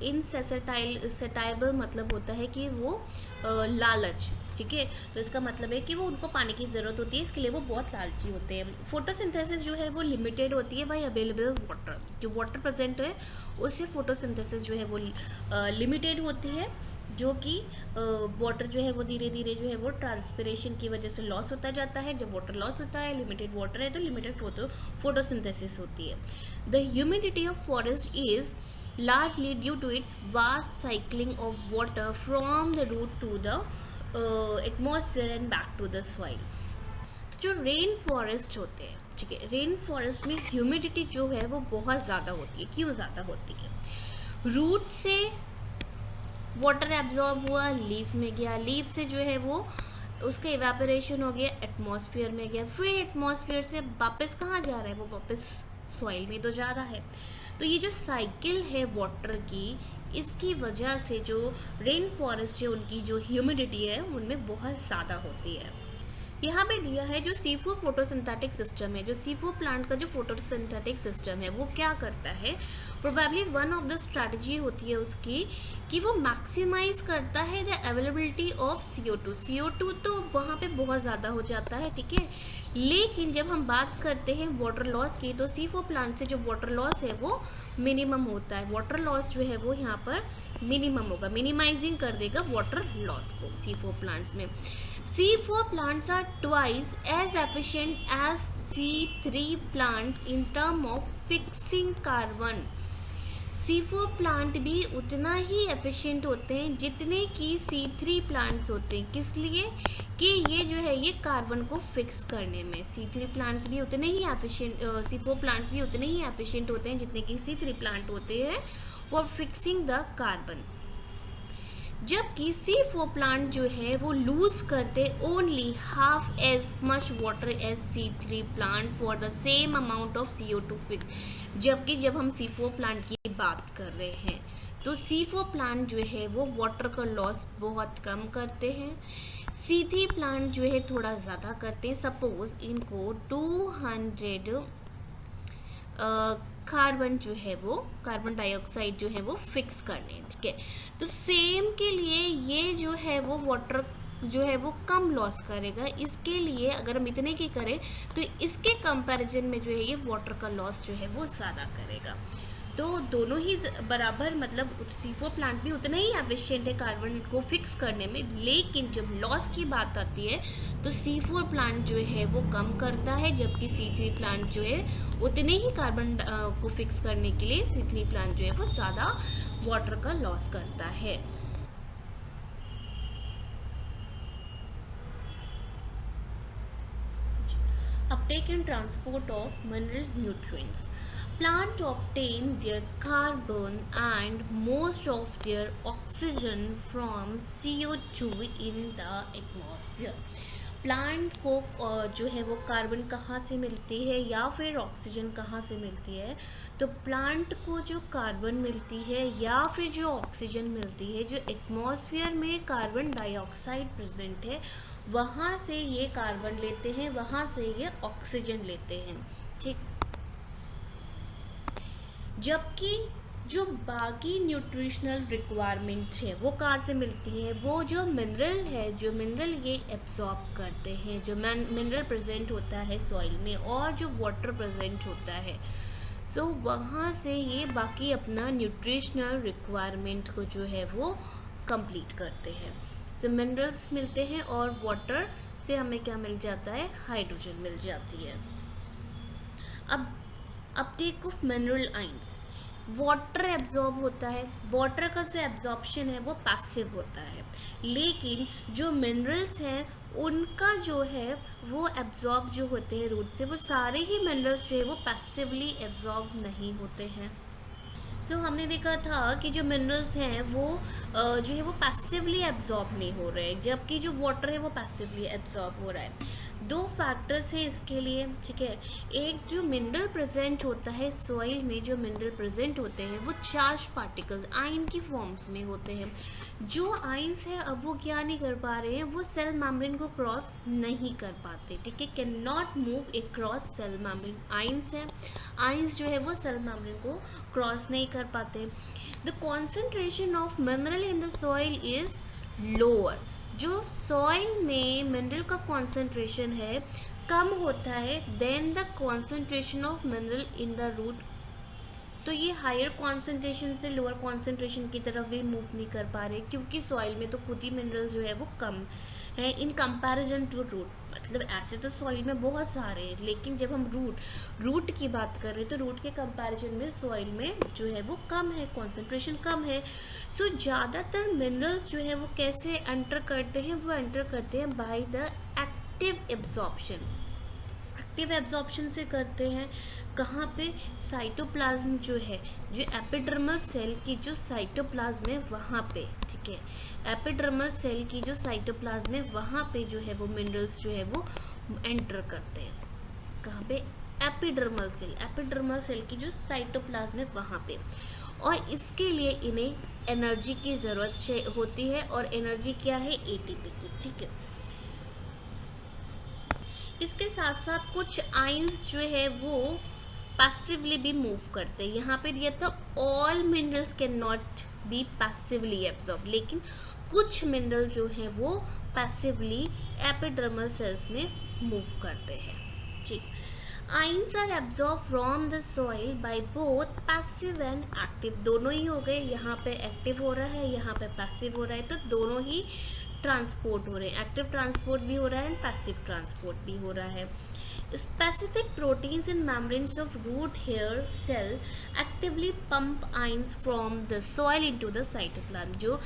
इनसेटाइबल मतलब होता है कि वो लालच, ठीक है। तो इसका मतलब है कि वो उनको पानी की ज़रूरत होती है, इसके लिए वो बहुत लालची होते हैं। फोटोसिंथेसिस जो है वो लिमिटेड होती है बाय अवेलेबल वाटर, जो वाटर प्रेजेंट है उससे फोटोसिंथेसिस जो है वो लिमिटेड होती है, जो कि वाटर जो है वो धीरे धीरे जो है वो ट्रांसपिरेशन की वजह से लॉस होता जाता है। जब वाटर लॉस होता है, लिमिटेड वाटर है तो लिमिटेड फोटोसिंथेसिस होती है। The humidity of forest is largely due to its vast cycling of water from the root to the atmosphere and back to the soil। जो रेन फॉरेस्ट होते हैं, ठीक है, रेन फॉरेस्ट में ह्यूमिडिटी जो है वो बहुत ज़्यादा होती है। क्यों ज़्यादा होती है, रूट से वाटर एब्जॉर्ब हुआ, लीफ में गया, लीफ से जो है वो उसका इवेपोरेशन हो गया, एटमॉस्फेयर में गया, फिर एटमॉस्फेयर से वापस कहाँ जा रहा है, वो वापस सॉइल में तो जा रहा है। तो ये जो साइकिल है वाटर की, इसकी वजह से जो रेन फॉरेस्ट है उनकी जो ह्यूमिडिटी है उनमें बहुत ज़्यादा होती है। यहाँ पे दिया है जो C4 फोटोसिंथेटिक सिस्टम है, जो C4 प्लांट का जो फोटोसिंथेटिक सिस्टम है वो क्या करता है, probably one of the strategy होती है उसकी कि वो मैक्सिमाइज करता है the availability of CO2। CO2 तो वहाँ पे बहुत ज़्यादा हो जाता है, ठीक है, लेकिन जब हम बात करते हैं वाटर लॉस की तो C4 प्लांट से जो वाटर लॉस है वो मिनिमम होता है। वाटर लॉस जो है वो यहाँ पर मिनिमम होगा, मिनिमाइजिंग कर देगा वाटर लॉस को C4 प्लांट्स में। C4 plants are twice as efficient as C3 plants in terms of fixing carbon। C4 plant भी उतना ही एफिशिएंट होते हैं जितने कि C3 प्लांट्स होते हैं। किस लिए? कि ये जो है ये कार्बन को फिक्स करने में C3 प्लांट्स भी उतने ही एफिशिएंट, C4 प्लांट्स भी उतने ही एफिशिएंट होते हैं जितने कि C3 प्लांट होते हैं फॉर फिक्सिंग द कार्बन। जबकि C4 प्लांट जो है वो लूज करते only half as much water as C3 plant for the same amount of CO2 fix. जबकि जब हम C4 प्लांट की बात कर रहे हैं तो C4 प्लांट जो है वो वाटर का लॉस बहुत कम करते हैं, C3 प्लांट जो है थोड़ा ज़्यादा करते हैं। सपोज इनको 200 कार्बन जो है वो कार्बन डाइऑक्साइड जो है वो फिक्स करने हैं, ठीक है। तो सेम के लिए ये जो है वो वाटर जो है वो कम लॉस करेगा। इसके लिए अगर हम इतने की करें तो इसके कंपैरिजन में जो है ये वाटर का लॉस जो है वो ज़्यादा करेगा। तो दोनों ही बराबर, मतलब C4 प्लांट भी उतना ही एफिशिएंट है कार्बन को फिक्स करने में, लेकिन जब लॉस की बात आती है तो C4 प्लांट जो है वो कम करता है, जबकि C3 प्लांट जो है उतने ही कार्बन को फिक्स करने के लिए C3 प्लांट जो है वो ज़्यादा वाटर का लॉस करता है। Uptake and transport of mineral nutrients. Plants obtain their carbon and most of their oxygen from CO2 in the atmosphere. Plant को जो है वो कार्बन कहाँ से मिलती है या फिर ऑक्सीजन कहाँ से मिलती है? तो प्लांट को जो कार्बन मिलती है या फिर जो ऑक्सीजन मिलती है, जो एटमॉस्फेयर में कार्बन डाइऑक्साइड प्रेजेंट है वहाँ से ये कार्बन लेते हैं, वहाँ से ये ऑक्सीजन लेते हैं, ठीक। जबकि जो बाकी न्यूट्रिशनल रिक्वायरमेंट्स है वो कहाँ से मिलती है? वो जो मिनरल है, जो मिनरल ये एब्जॉर्ब करते हैं, जो मिनरल प्रेजेंट होता है सॉइल में और जो वाटर प्रेजेंट होता है, तो वहाँ से ये बाकी अपना न्यूट्रिशनल रिक्वायरमेंट को जो है वो कंप्लीट करते हैं। सो मिनरल्स मिलते हैं और वाटर से हमें क्या मिल जाता है? हाइड्रोजन मिल जाती है। अब Uptake of mineral ions, water absorb होता है, वाटर का जो एब्जॉर्प्शन है वो पैसिव होता है, लेकिन जो मिनरल्स हैं उनका जो है वो एब्जॉर्ब जो होते हैं रूट से, वो सारे ही मिनरल्स जो है वो पैसिवली एब्जॉर्ब नहीं होते हैं। सो हमने देखा था कि जो मिनरल्स हैं वो जो है वो पैसिवली एब्जॉर्ब नहीं हो रहे हैं, जबकि जो वाटर है वो पैसिवली एब्जॉर्ब हो रहा है। दो फैक्टर्स हैं इसके लिए, ठीक है। एक, जो मिनरल प्रेजेंट होता है सॉइल में, जो मिनरल प्रेजेंट होते हैं वो चार्ज पार्टिकल्स आयन की फॉर्म्स में होते हैं। जो आयंस है अब वो क्या नहीं कर पा रहे हैं, वो सेल मेम्ब्रेन को क्रॉस नहीं कर पाते, ठीक है, can not move across cell membrane. Ions जो है वो सेल मेम्ब्रेन को क्रॉस नहीं कर पाते। The concentration of mineral in the soil is lower, जो सॉइल में मिनरल का कॉन्सेंट्रेशन है कम होता है than the concentration of mineral in the root. तो ये हायर कॉन्सेंट्रेशन से लोअर कॉन्सेंट्रेशन की तरफ भी मूव नहीं कर पा रहे, क्योंकि सॉइल में तो खुद ही मिनरल्स जो है वो कम है इन कंपैरिजन टू रूट। मतलब ऐसे तो सॉइल में बहुत सारे हैं, लेकिन जब हम रूट की बात कर रहे हैं तो रूट के कंपैरिजन में सॉइल में जो है वो कम है, कॉन्सेंट्रेशन कम है। सो ज़्यादातर मिनरल्स जो है वो कैसे एंटर करते हैं? वो एंटर करते हैं by the active absorption. Active absorption से करते हैं कहाँ पे? साइटोप्लाज्म जो है, जो एपिडर्मल सेल की जो साइटोप्लाज्म है वहाँ पे, ठीक है। एपिडर्मल सेल की जो साइटोप्लाज्म है वहाँ पे जो है वो मिनरल्स जो है वो एंटर करते हैं। कहाँ पे? एपिडर्मल सेल की जो साइटोप्लाज्म है वहाँ पे। और इसके लिए इन्हें एनर्जी की ज़रूरत होती है, और एनर्जी क्या है? ATP की, ठीक है। इसके साथ साथ कुछ आयंस जो है वो पैसिवली भी मूव करते हैं। यहाँ पे दिया तो all minerals can not be passively absorb, लेकिन कुछ मिनरल जो है वो पैसिवली एपिडर्मल सेल्स में मूव करते हैं, ठीक। Ions are absorb from the soil by both passive and active, दोनों ही हो गए, यहाँ पे एक्टिव हो रहा है, यहाँ पे पैसिव हो रहा है, तो दोनों ही ट्रांसपोर्ट हो रहे हैं, एक्टिव ट्रांसपोर्ट भी हो रहा है एंड पैसिव ट्रांसपोर्ट भी हो रहा है। Specific proteins in membranes of root hair cell actively pump ions from the soil into the cytoplasm। जो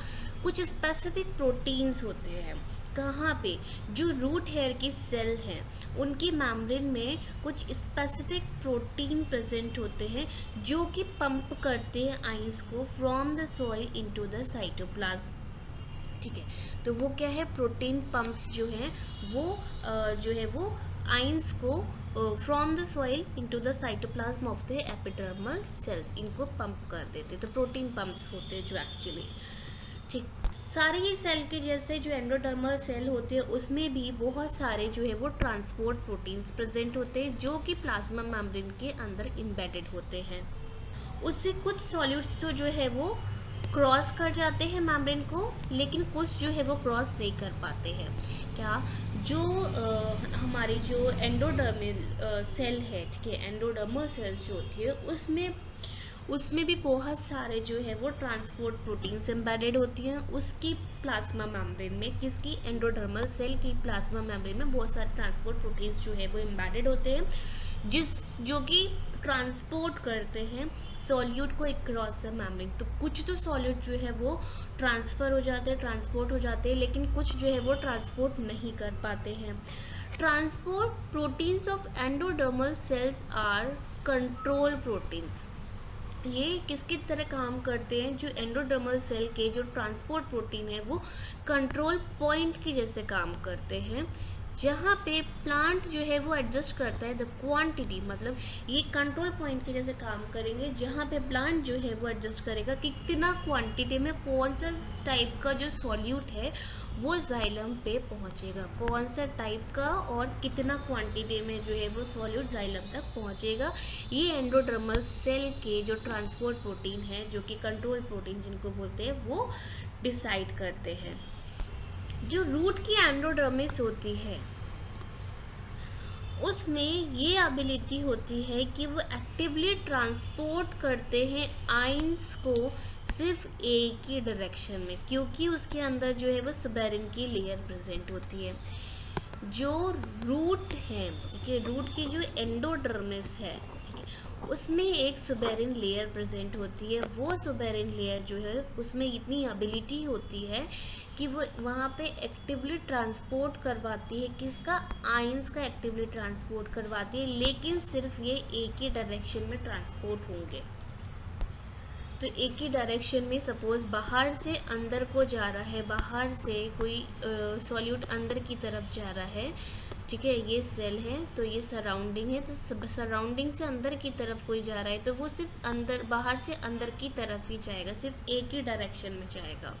कुछ स्पेसिफिक प्रोटीन्स होते हैं कहाँ पे, जो रूट हेयर की सेल हैं उनकी मेम्ब्रेन में कुछ स्पेसिफिक प्रोटीन प्रेजेंट होते हैं जो कि पंप करते हैं आइंस को from the soil into the cytoplasm. ठीक है, तो वो क्या है, प्रोटीन पंप्स जो हैं वो आइंस को from the soil into the cytoplasm of the epidermal cells, इनको पंप कर देते हैं, तो प्रोटीन पंप्स होते हैं जो एक्चुअली। ठीक, सारे ही सेल के जैसे जो एंडोडर्मल सेल होते हैं उसमें भी बहुत सारे जो है वो ट्रांसपोर्ट प्रोटीन्स प्रेजेंट होते हैं जो कि प्लाज्मा मेम्ब्रेन के अंदर एम्बेडेड होते हैं। उससे कुछ सॉल्यूट्स तो जो है वो क्रॉस कर जाते हैं मेम्ब्रेन को, लेकिन कुछ जो है वो क्रॉस नहीं कर पाते हैं। क्या, जो हमारी जो एंडोडर्मल सेल है, ठीक है, एंडोडर्मल सेल्स जो होती है उसमें भी बहुत सारे जो है वो ट्रांसपोर्ट प्रोटीन्स एम्बेडेड होती हैं उसकी प्लाज्मा मेम्ब्रेन में। किसकी, एंडोडर्मल सेल की प्लाज्मा मेम्ब्रेन में बहुत सारे ट्रांसपोर्ट प्रोटीन्स जो है वो एम्बेडेड होते हैं जो कि ट्रांसपोर्ट करते हैं सॉल्यूट को क्रॉस द मेम्ब्रेन। तो कुछ तो सॉल्यूट जो है वो ट्रांसफ़र हो जाते हैं, ट्रांसपोर्ट हो जाते हैं, लेकिन कुछ जो है वो ट्रांसपोर्ट नहीं कर पाते हैं। Transport proteins of endodermal cells are control proteins. ये किसकी तरह काम करते हैं, जो एंडोडर्मल सेल के जो ट्रांसपोर्ट प्रोटीन है वो कंट्रोल पॉइंट की जैसे काम करते हैं, जहाँ पे प्लांट जो है वो एडजस्ट करता है द क्वांटिटी, मतलब ये कंट्रोल पॉइंट के जैसे काम करेंगे जहाँ पे प्लांट जो है वो एडजस्ट करेगा कि कितना क्वांटिटी में कौन सा टाइप का जो सॉल्यूट है वो जाइलम पे पहुँचेगा, कौन सा टाइप का और कितना क्वांटिटी में जो है वो सॉल्यूट जाइलम तक पहुँचेगा। ये एंडोडर्मल सेल के जो ट्रांसपोर्ट प्रोटीन है, जो कि कंट्रोल प्रोटीन जिनको बोलते हैं, वो डिसाइड करते हैं। जो रूट की एंडोडर्मिस होती है उसमें ये एबिलिटी होती है कि वो एक्टिवली ट्रांसपोर्ट करते हैं आइंस को सिर्फ एक ही डायरेक्शन में, क्योंकि उसके अंदर जो है वो सुबेरिन की लेयर प्रेजेंट होती है। जो रूट है, ठीक है, रूट की जो एंडोडर्मिस है, ठीक है, उसमें एक सुबेरिन लेयर प्रेजेंट होती है। वो सुबेरिन लेयर जो है उसमें इतनी एबिलिटी होती है कि वो वहाँ पे एक्टिवली ट्रांसपोर्ट करवाती है, किसका, आइंस का एक्टिवली ट्रांसपोर्ट करवाती है, लेकिन सिर्फ ये एक ही डायरेक्शन में ट्रांसपोर्ट होंगे। तो एक ही डायरेक्शन में, सपोज बाहर से अंदर को जा रहा है, बाहर से कोई सॉल्यूट अंदर की तरफ जा रहा है, ठीक है, ये सेल है तो ये सराउंडिंग है, तो सराउंडिंग से अंदर की तरफ कोई जा रहा है तो वो सिर्फ अंदर, बाहर से अंदर की तरफ ही जाएगा, सिर्फ एक ही डायरेक्शन में जाएगा।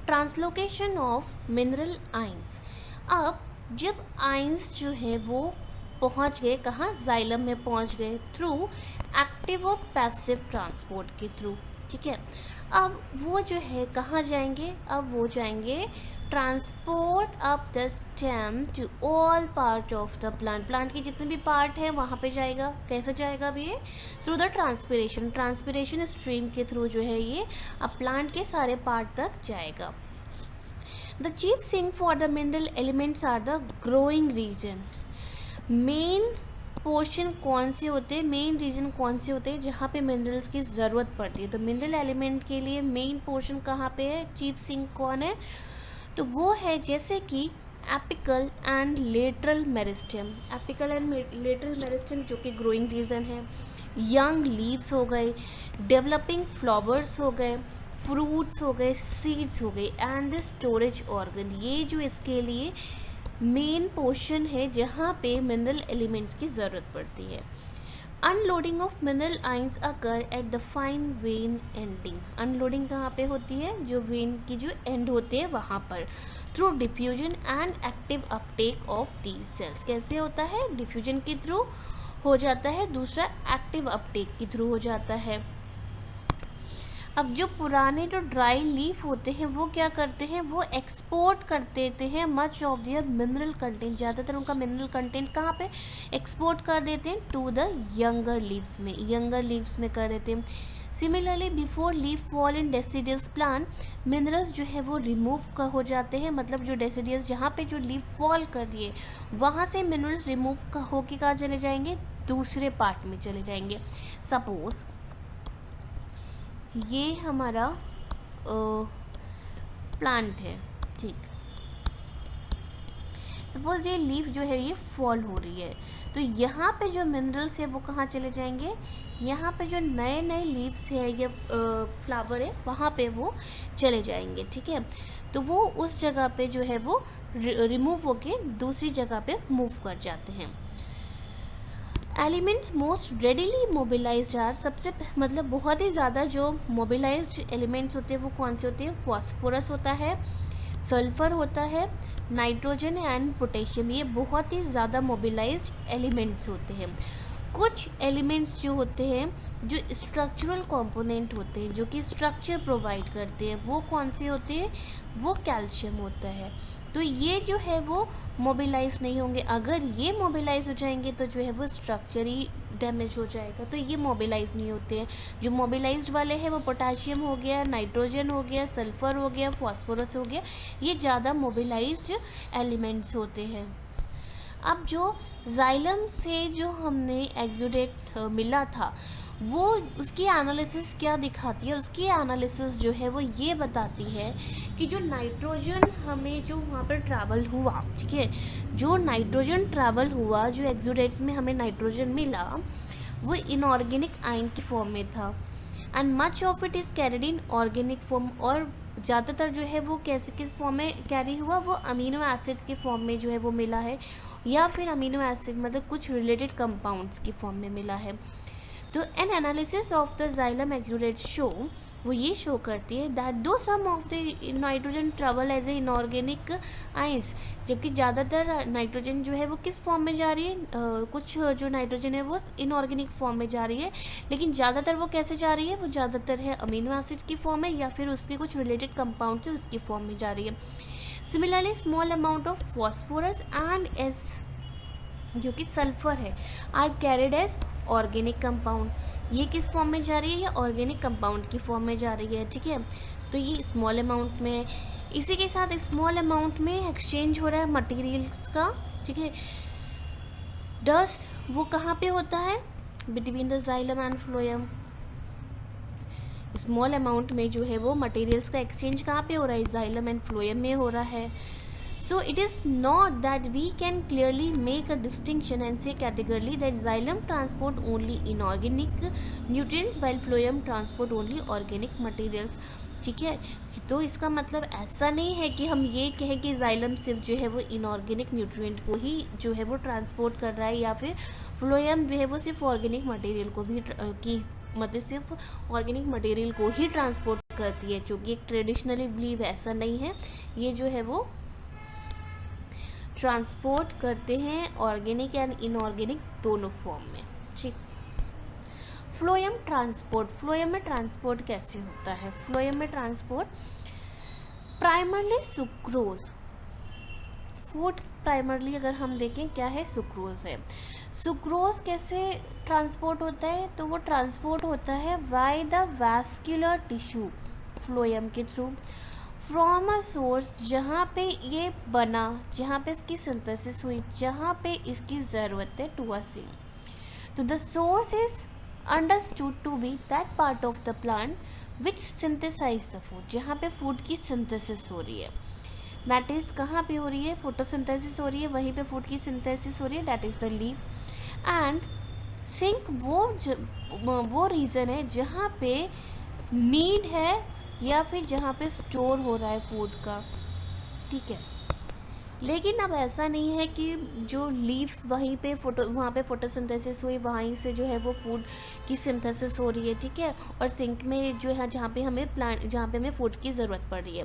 Translocation of mineral ions. अब जब आइंस जो है वो पहुंच गए कहाँ, जाइलम में पहुंच गए थ्रू एक्टिव और पैसिव ट्रांसपोर्ट के थ्रू, ठीक है। अब वो जो है कहाँ जाएंगे, अब वो जाएंगे transport up the stem to all part of the plant, plant के जितने भी पार्ट हैं वहाँ पे जाएगा। कैसे जाएगा अब ये, थ्रू द ट्रांसपिरेशन स्ट्रीम के थ्रू जो है ये अब प्लांट के सारे पार्ट तक जाएगा। The chief sink for the mineral elements are the growing region. Main portion कौन से होते हैं, मेन रीजन कौन से होते हैं जहाँ पे मिनरल्स की ज़रूरत पड़ती है। तो मिनरल एलिमेंट के लिए मेन पोर्शन कहाँ पे है, चीफ सिंक कौन है, तो वो है जैसे कि apical and lateral meristem. Apical and lateral meristem जो कि ग्रोइंग रीजन है, यंग लीव्स हो गए, डेवलपिंग फ्लावर्स हो गए, फ्रूट्स हो गए, सीड्स हो गए एंड स्टोरेज ऑर्गन, ये जो इसके लिए मेन पोर्शन है जहाँ पे मिनरल एलिमेंट्स की ज़रूरत पड़ती है। Unloading of mineral ions occur at the fine when ending. Unloading कहाँ पे होती है, जो वेन की जो एंड होते हैं वहाँ पर, through diffusion and active Uptake of these cells. कैसे होता है, डिफ्यूजन के थ्रू हो जाता है, दूसरा एक्टिव अपटेक के थ्रू हो जाता है। अब जो पुराने जो ड्राई लीफ होते हैं वो क्या करते हैं, वो एक्सपोर्ट कर देते हैं much of their mineral content, ज़्यादातर उनका मिनरल कंटेंट कहाँ पे एक्सपोर्ट कर देते हैं, टू द यंगर लीव्स में, यंगर लीव्स में कर देते हैं। Similarly before leaf fall in deciduous plant, minerals जो है वो रिमूव हो जाते हैं, मतलब जो डेसिडियस जहाँ पे जो लीफ फॉल कर रही है वहाँ से मिनरल्स रिमूव होके कहाँ चले जाएंगे, दूसरे पार्ट में चले जाएंगे। सपोज ये हमारा प्लांट है, ठीक, सपोज ये लीफ जो है ये फॉल हो रही है, तो यहाँ पे जो मिनरल्स है वो कहाँ चले जाएंगे, यहाँ पे जो नए नए लीव्स है या फ्लावर है वहाँ पे वो चले जाएंगे, ठीक है। तो वो उस जगह पे जो है वो रिमूव होके दूसरी जगह पे मूव कर जाते हैं। Elements most readily mobilized are, सबसे मतलब बहुत ही ज़्यादा जो मोबिलाइज्ड एलिमेंट्स होते हैं वो कौन से होते हैं, फॉस्फोरस होता है, सल्फर होता है, नाइट्रोजन एंड पोटेशियम, ये बहुत ही ज़्यादा मोबिलाइज्ड एलिमेंट्स होते हैं। कुछ एलिमेंट्स जो होते हैं जो स्ट्रक्चरल कंपोनेंट होते हैं, जो कि स्ट्रक्चर प्रोवाइड करते हैं, वो कौन से होते हैं, वो कैल्शियम होता है। तो ये जो है वो मोबिलाइज नहीं होंगे, अगर ये मोबिलाइज हो जाएंगे तो जो है वो स्ट्रक्चर ही डैमेज हो जाएगा, तो ये मोबिलाइज नहीं होते हैं। जो मोबिलाइज्ड वाले हैं वो पोटाशियम हो गया, नाइट्रोजन हो गया, सल्फर हो गया, फॉस्फोरस हो गया, ये ज़्यादा मोबिलाइज्ड एलिमेंट्स होते हैं। अब जो जाइलम से जो हमने एक्सुडेट मिला था वो उसकी एनालिसिस क्या दिखाती है, उसकी एनालिसिस जो है वो ये बताती है कि जो नाइट्रोजन हमें जो वहाँ पर ट्रैवल हुआ, ठीक है, जो नाइट्रोजन ट्रैवल हुआ, जो एक्सुडेट्स में हमें नाइट्रोजन मिला वो इनऑर्गेनिक आयन की फॉर्म में था, and much of it is carried in organic form, और ज़्यादातर जो है वो कैसे किस फॉर्म में कैरी हुआ, वो अमीनो एसिड्स की फॉर्म में जो है वो मिला है, या फिर अमीनो एसिड मतलब कुछ रिलेटेड कंपाउंड्स की फॉर्म में मिला है। तो an analysis of the xylem exudate show, वो ये शो करती है that though some of the nitrogen travel as a inorganic ions, जबकि ज़्यादातर नाइट्रोजन जो है वो किस फॉर्म में जा रही है, कुछ जो नाइट्रोजन है वो इनऑर्गेनिक फॉर्म में जा रही है, लेकिन ज़्यादातर वो कैसे जा रही है, वो ज़्यादातर है अमीनो एसिड की फॉर्म में या फिर उसके कुछ रिलेटेड कंपाउंड से उसकी फॉर्म में जा रही है। Similarly small amount of phosphorus and S जो कि सल्फर है are carried as organic compound, ये किस फॉर्म में जा रही है, ये ऑर्गेनिक कंपाउंड की फॉर्म में जा रही है, ठीक है। तो ये स्मॉल अमाउंट में, इसी के साथ स्मॉल अमाउंट में एक्सचेंज हो रहा है मटेरियल्स का, ठीक है। डस्ट वो कहाँ पे होता है, between the xylem and phloem, small amount में जो है वो मटेरियल्स का एक्सचेंज कहाँ पे हो रहा है, जाइलम एंड फ्लोएम में हो रहा है। So it is not that we can clearly make a distinction and say categorically that xylem transport only inorganic nutrients while phloem transport only organic materials, ठीक है। तो इसका मतलब ऐसा नहीं है कि हम ये कहें कि जाइलम सिर्फ जो है वो इनऑर्गेनिक न्यूट्रिएंट को ही जो है वो ट्रांसपोर्ट कर रहा है, या फिर फ्लोएम जो है वो सिर्फ ऑर्गेनिक मटेरियल को भी मतलब सिर्फ ऑर्गेनिक मटेरियल को ही ट्रांसपोर्ट करती है, जो कि एक ट्रेडिशनली बिलीव ऐसा नहीं है। ये जो है वो ट्रांसपोर्ट करते हैं ऑर्गेनिक एंड इनऑर्गेनिक दोनों फॉर्म में, ठीक। फ्लोएम ट्रांसपोर्ट, फ्लोएम में ट्रांसपोर्ट कैसे होता है, फ्लोएम में transport primarily sucrose, food primarily अगर हम देखें क्या है, सुक्रोज है। सुक्रोज कैसे ट्रांसपोर्ट होता है, तो वो ट्रांसपोर्ट होता है by the vascular tissue phloem के थ्रू फ्रॉम अ सोर्स, जहाँ पे ये बना, जहाँ पे इसकी सिंथेसिस हुई, जहाँ पे इसकी ज़रूरत है, टू अ सेल। तो the source is understood to be that part of the plant which synthesize the food, जहाँ पे फूड की सिंथेसिस हो रही है, दैट इज़ कहाँ पे हो रही है, फोटोसिंथेसिस हो रही है, वहीं पे फूड की सिंथेसिस हो रही है, that is the leaf. And sink वो रीज़न है जहाँ पे नीड है या फिर जहाँ पे स्टोर हो रहा है फूड का, ठीक है। लेकिन अब ऐसा नहीं है कि जो लीफ वहीं पे वहाँ पे फोटोसिंथेसिस हुई, वहीं से जो है वो फूड की सिंथेसिस हो रही है, ठीक है, और सिंक में जो है जहाँ पे हमें फूड की ज़रूरत पड़ रही है,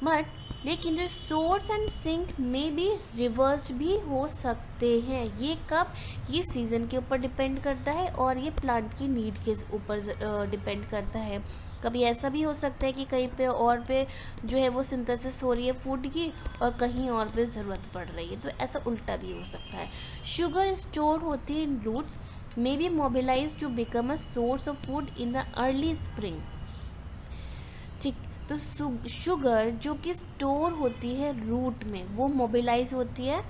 बट लेकिन जो सोर्स एंड सिंक में भी रिवर्स भी हो सकते हैं। ये कब, ये सीज़न के ऊपर डिपेंड करता है और ये प्लांट की नीड के ऊपर डिपेंड करता है। कभी ऐसा भी हो सकता है कि कहीं पे और पे जो है वो सिंथेसिस हो रही है फूड की और कहीं और पे ज़रूरत पड़ रही है, तो ऐसा उल्टा भी हो सकता है। शुगर स्टोर होती है इन roots may be mobilized to become a source of food in the early spring। ठीक, तो शुगर जो कि स्टोर होती है रूट में, वो मोबिलाइज होती है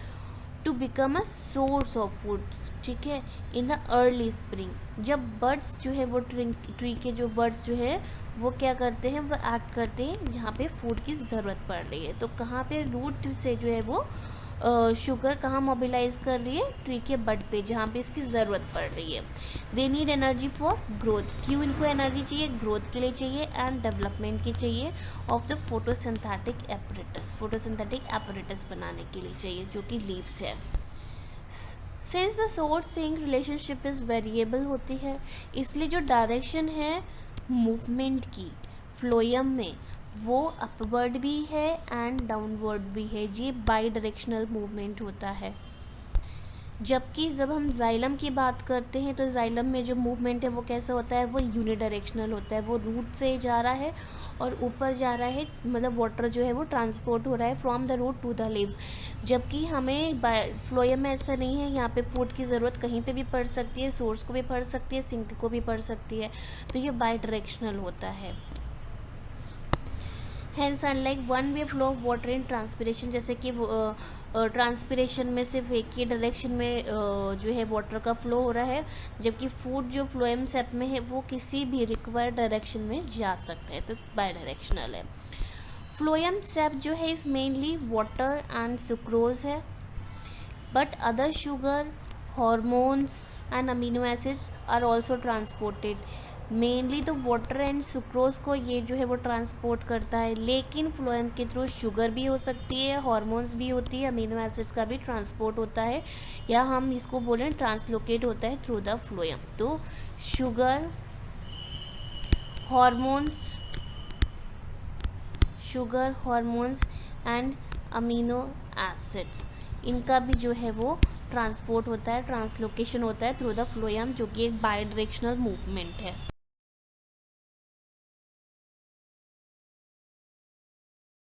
to become a source of food, ठीक है, इन द अर्ली स्प्रिंग। जब बर्ड्स जो है वो ट्री के जो बर्ड्स जो है वो क्या करते हैं, वो एक्ट करते हैं जहाँ पे फूड की ज़रूरत पड़ रही है। तो कहाँ पे रूट से जो है वो शुगर कहाँ मोबिलाइज कर रही है, ट्री के बड पे जहाँ पे इसकी ज़रूरत पड़ रही है। They need energy for growth, क्यों इनको एनर्जी चाहिए, ग्रोथ के लिए चाहिए एंड डेवलपमेंट के चाहिए of the photosynthetic apparatus, photosynthetic apparatus बनाने के लिए चाहिए जो कि लीव्स है। Since the source sink relationship is variable होती है, इसलिए जो डायरेक्शन है मूवमेंट की फ्लोएम में वो अपवर्ड भी है एंड डाउनवर्ड भी है, ये बाई डायरेक्शनल मूवमेंट होता है। जबकि जब हम जाइलम की बात करते हैं तो जाइलम में जो मूवमेंट है वो कैसा होता है, वो यूनिडायरेक्शनल होता है, वो रूट से जा रहा है और ऊपर जा रहा है, मतलब वाटर जो है वो ट्रांसपोर्ट हो रहा है from the root to the leaves. जबकि हमें फ्लोएम में ऐसा नहीं है, यहाँ पे फूड की ज़रूरत कहीं पे भी पड़ सकती है, सोर्स को भी पड़ सकती है, सिंक को भी पड़ सकती है, तो ये बाई डायरेक्शनल होता है। Hence unlike one way flow of water in transpiration, जैसे कि ट्रांसपिरेशन में सिर्फ एक ही डायरेक्शन में जो है वाटर का फ्लो हो रहा है, जबकि फूड जो फ्लोएम सेप में है वो किसी भी रिक्वायर्ड डायरेक्शन में जा सकता है, तो बाई डायरेक्शनल है। फ्लोएम सेप जो है is mainly water and sucrose है, but other sugar, hormones and amino acids are also transported. Mainly तो वाटर एंड सुक्रोज को ये जो है वो ट्रांसपोर्ट करता है, लेकिन फ्लोएम के थ्रू शुगर भी हो सकती है, हॉर्मोन्स भी होती है, अमीनो एसिड्स का भी ट्रांसपोर्ट होता है, या हम इसको बोलें ट्रांसलोकेट होता है थ्रू द फ्लोएम। तो sugar, hormones and amino acids, इनका भी जो है वो ट्रांसपोर्ट होता है, ट्रांसलोकेशन होता है थ्रू द फ्लोएम, जो कि एक बाई डायरेक्शनल मूवमेंट है।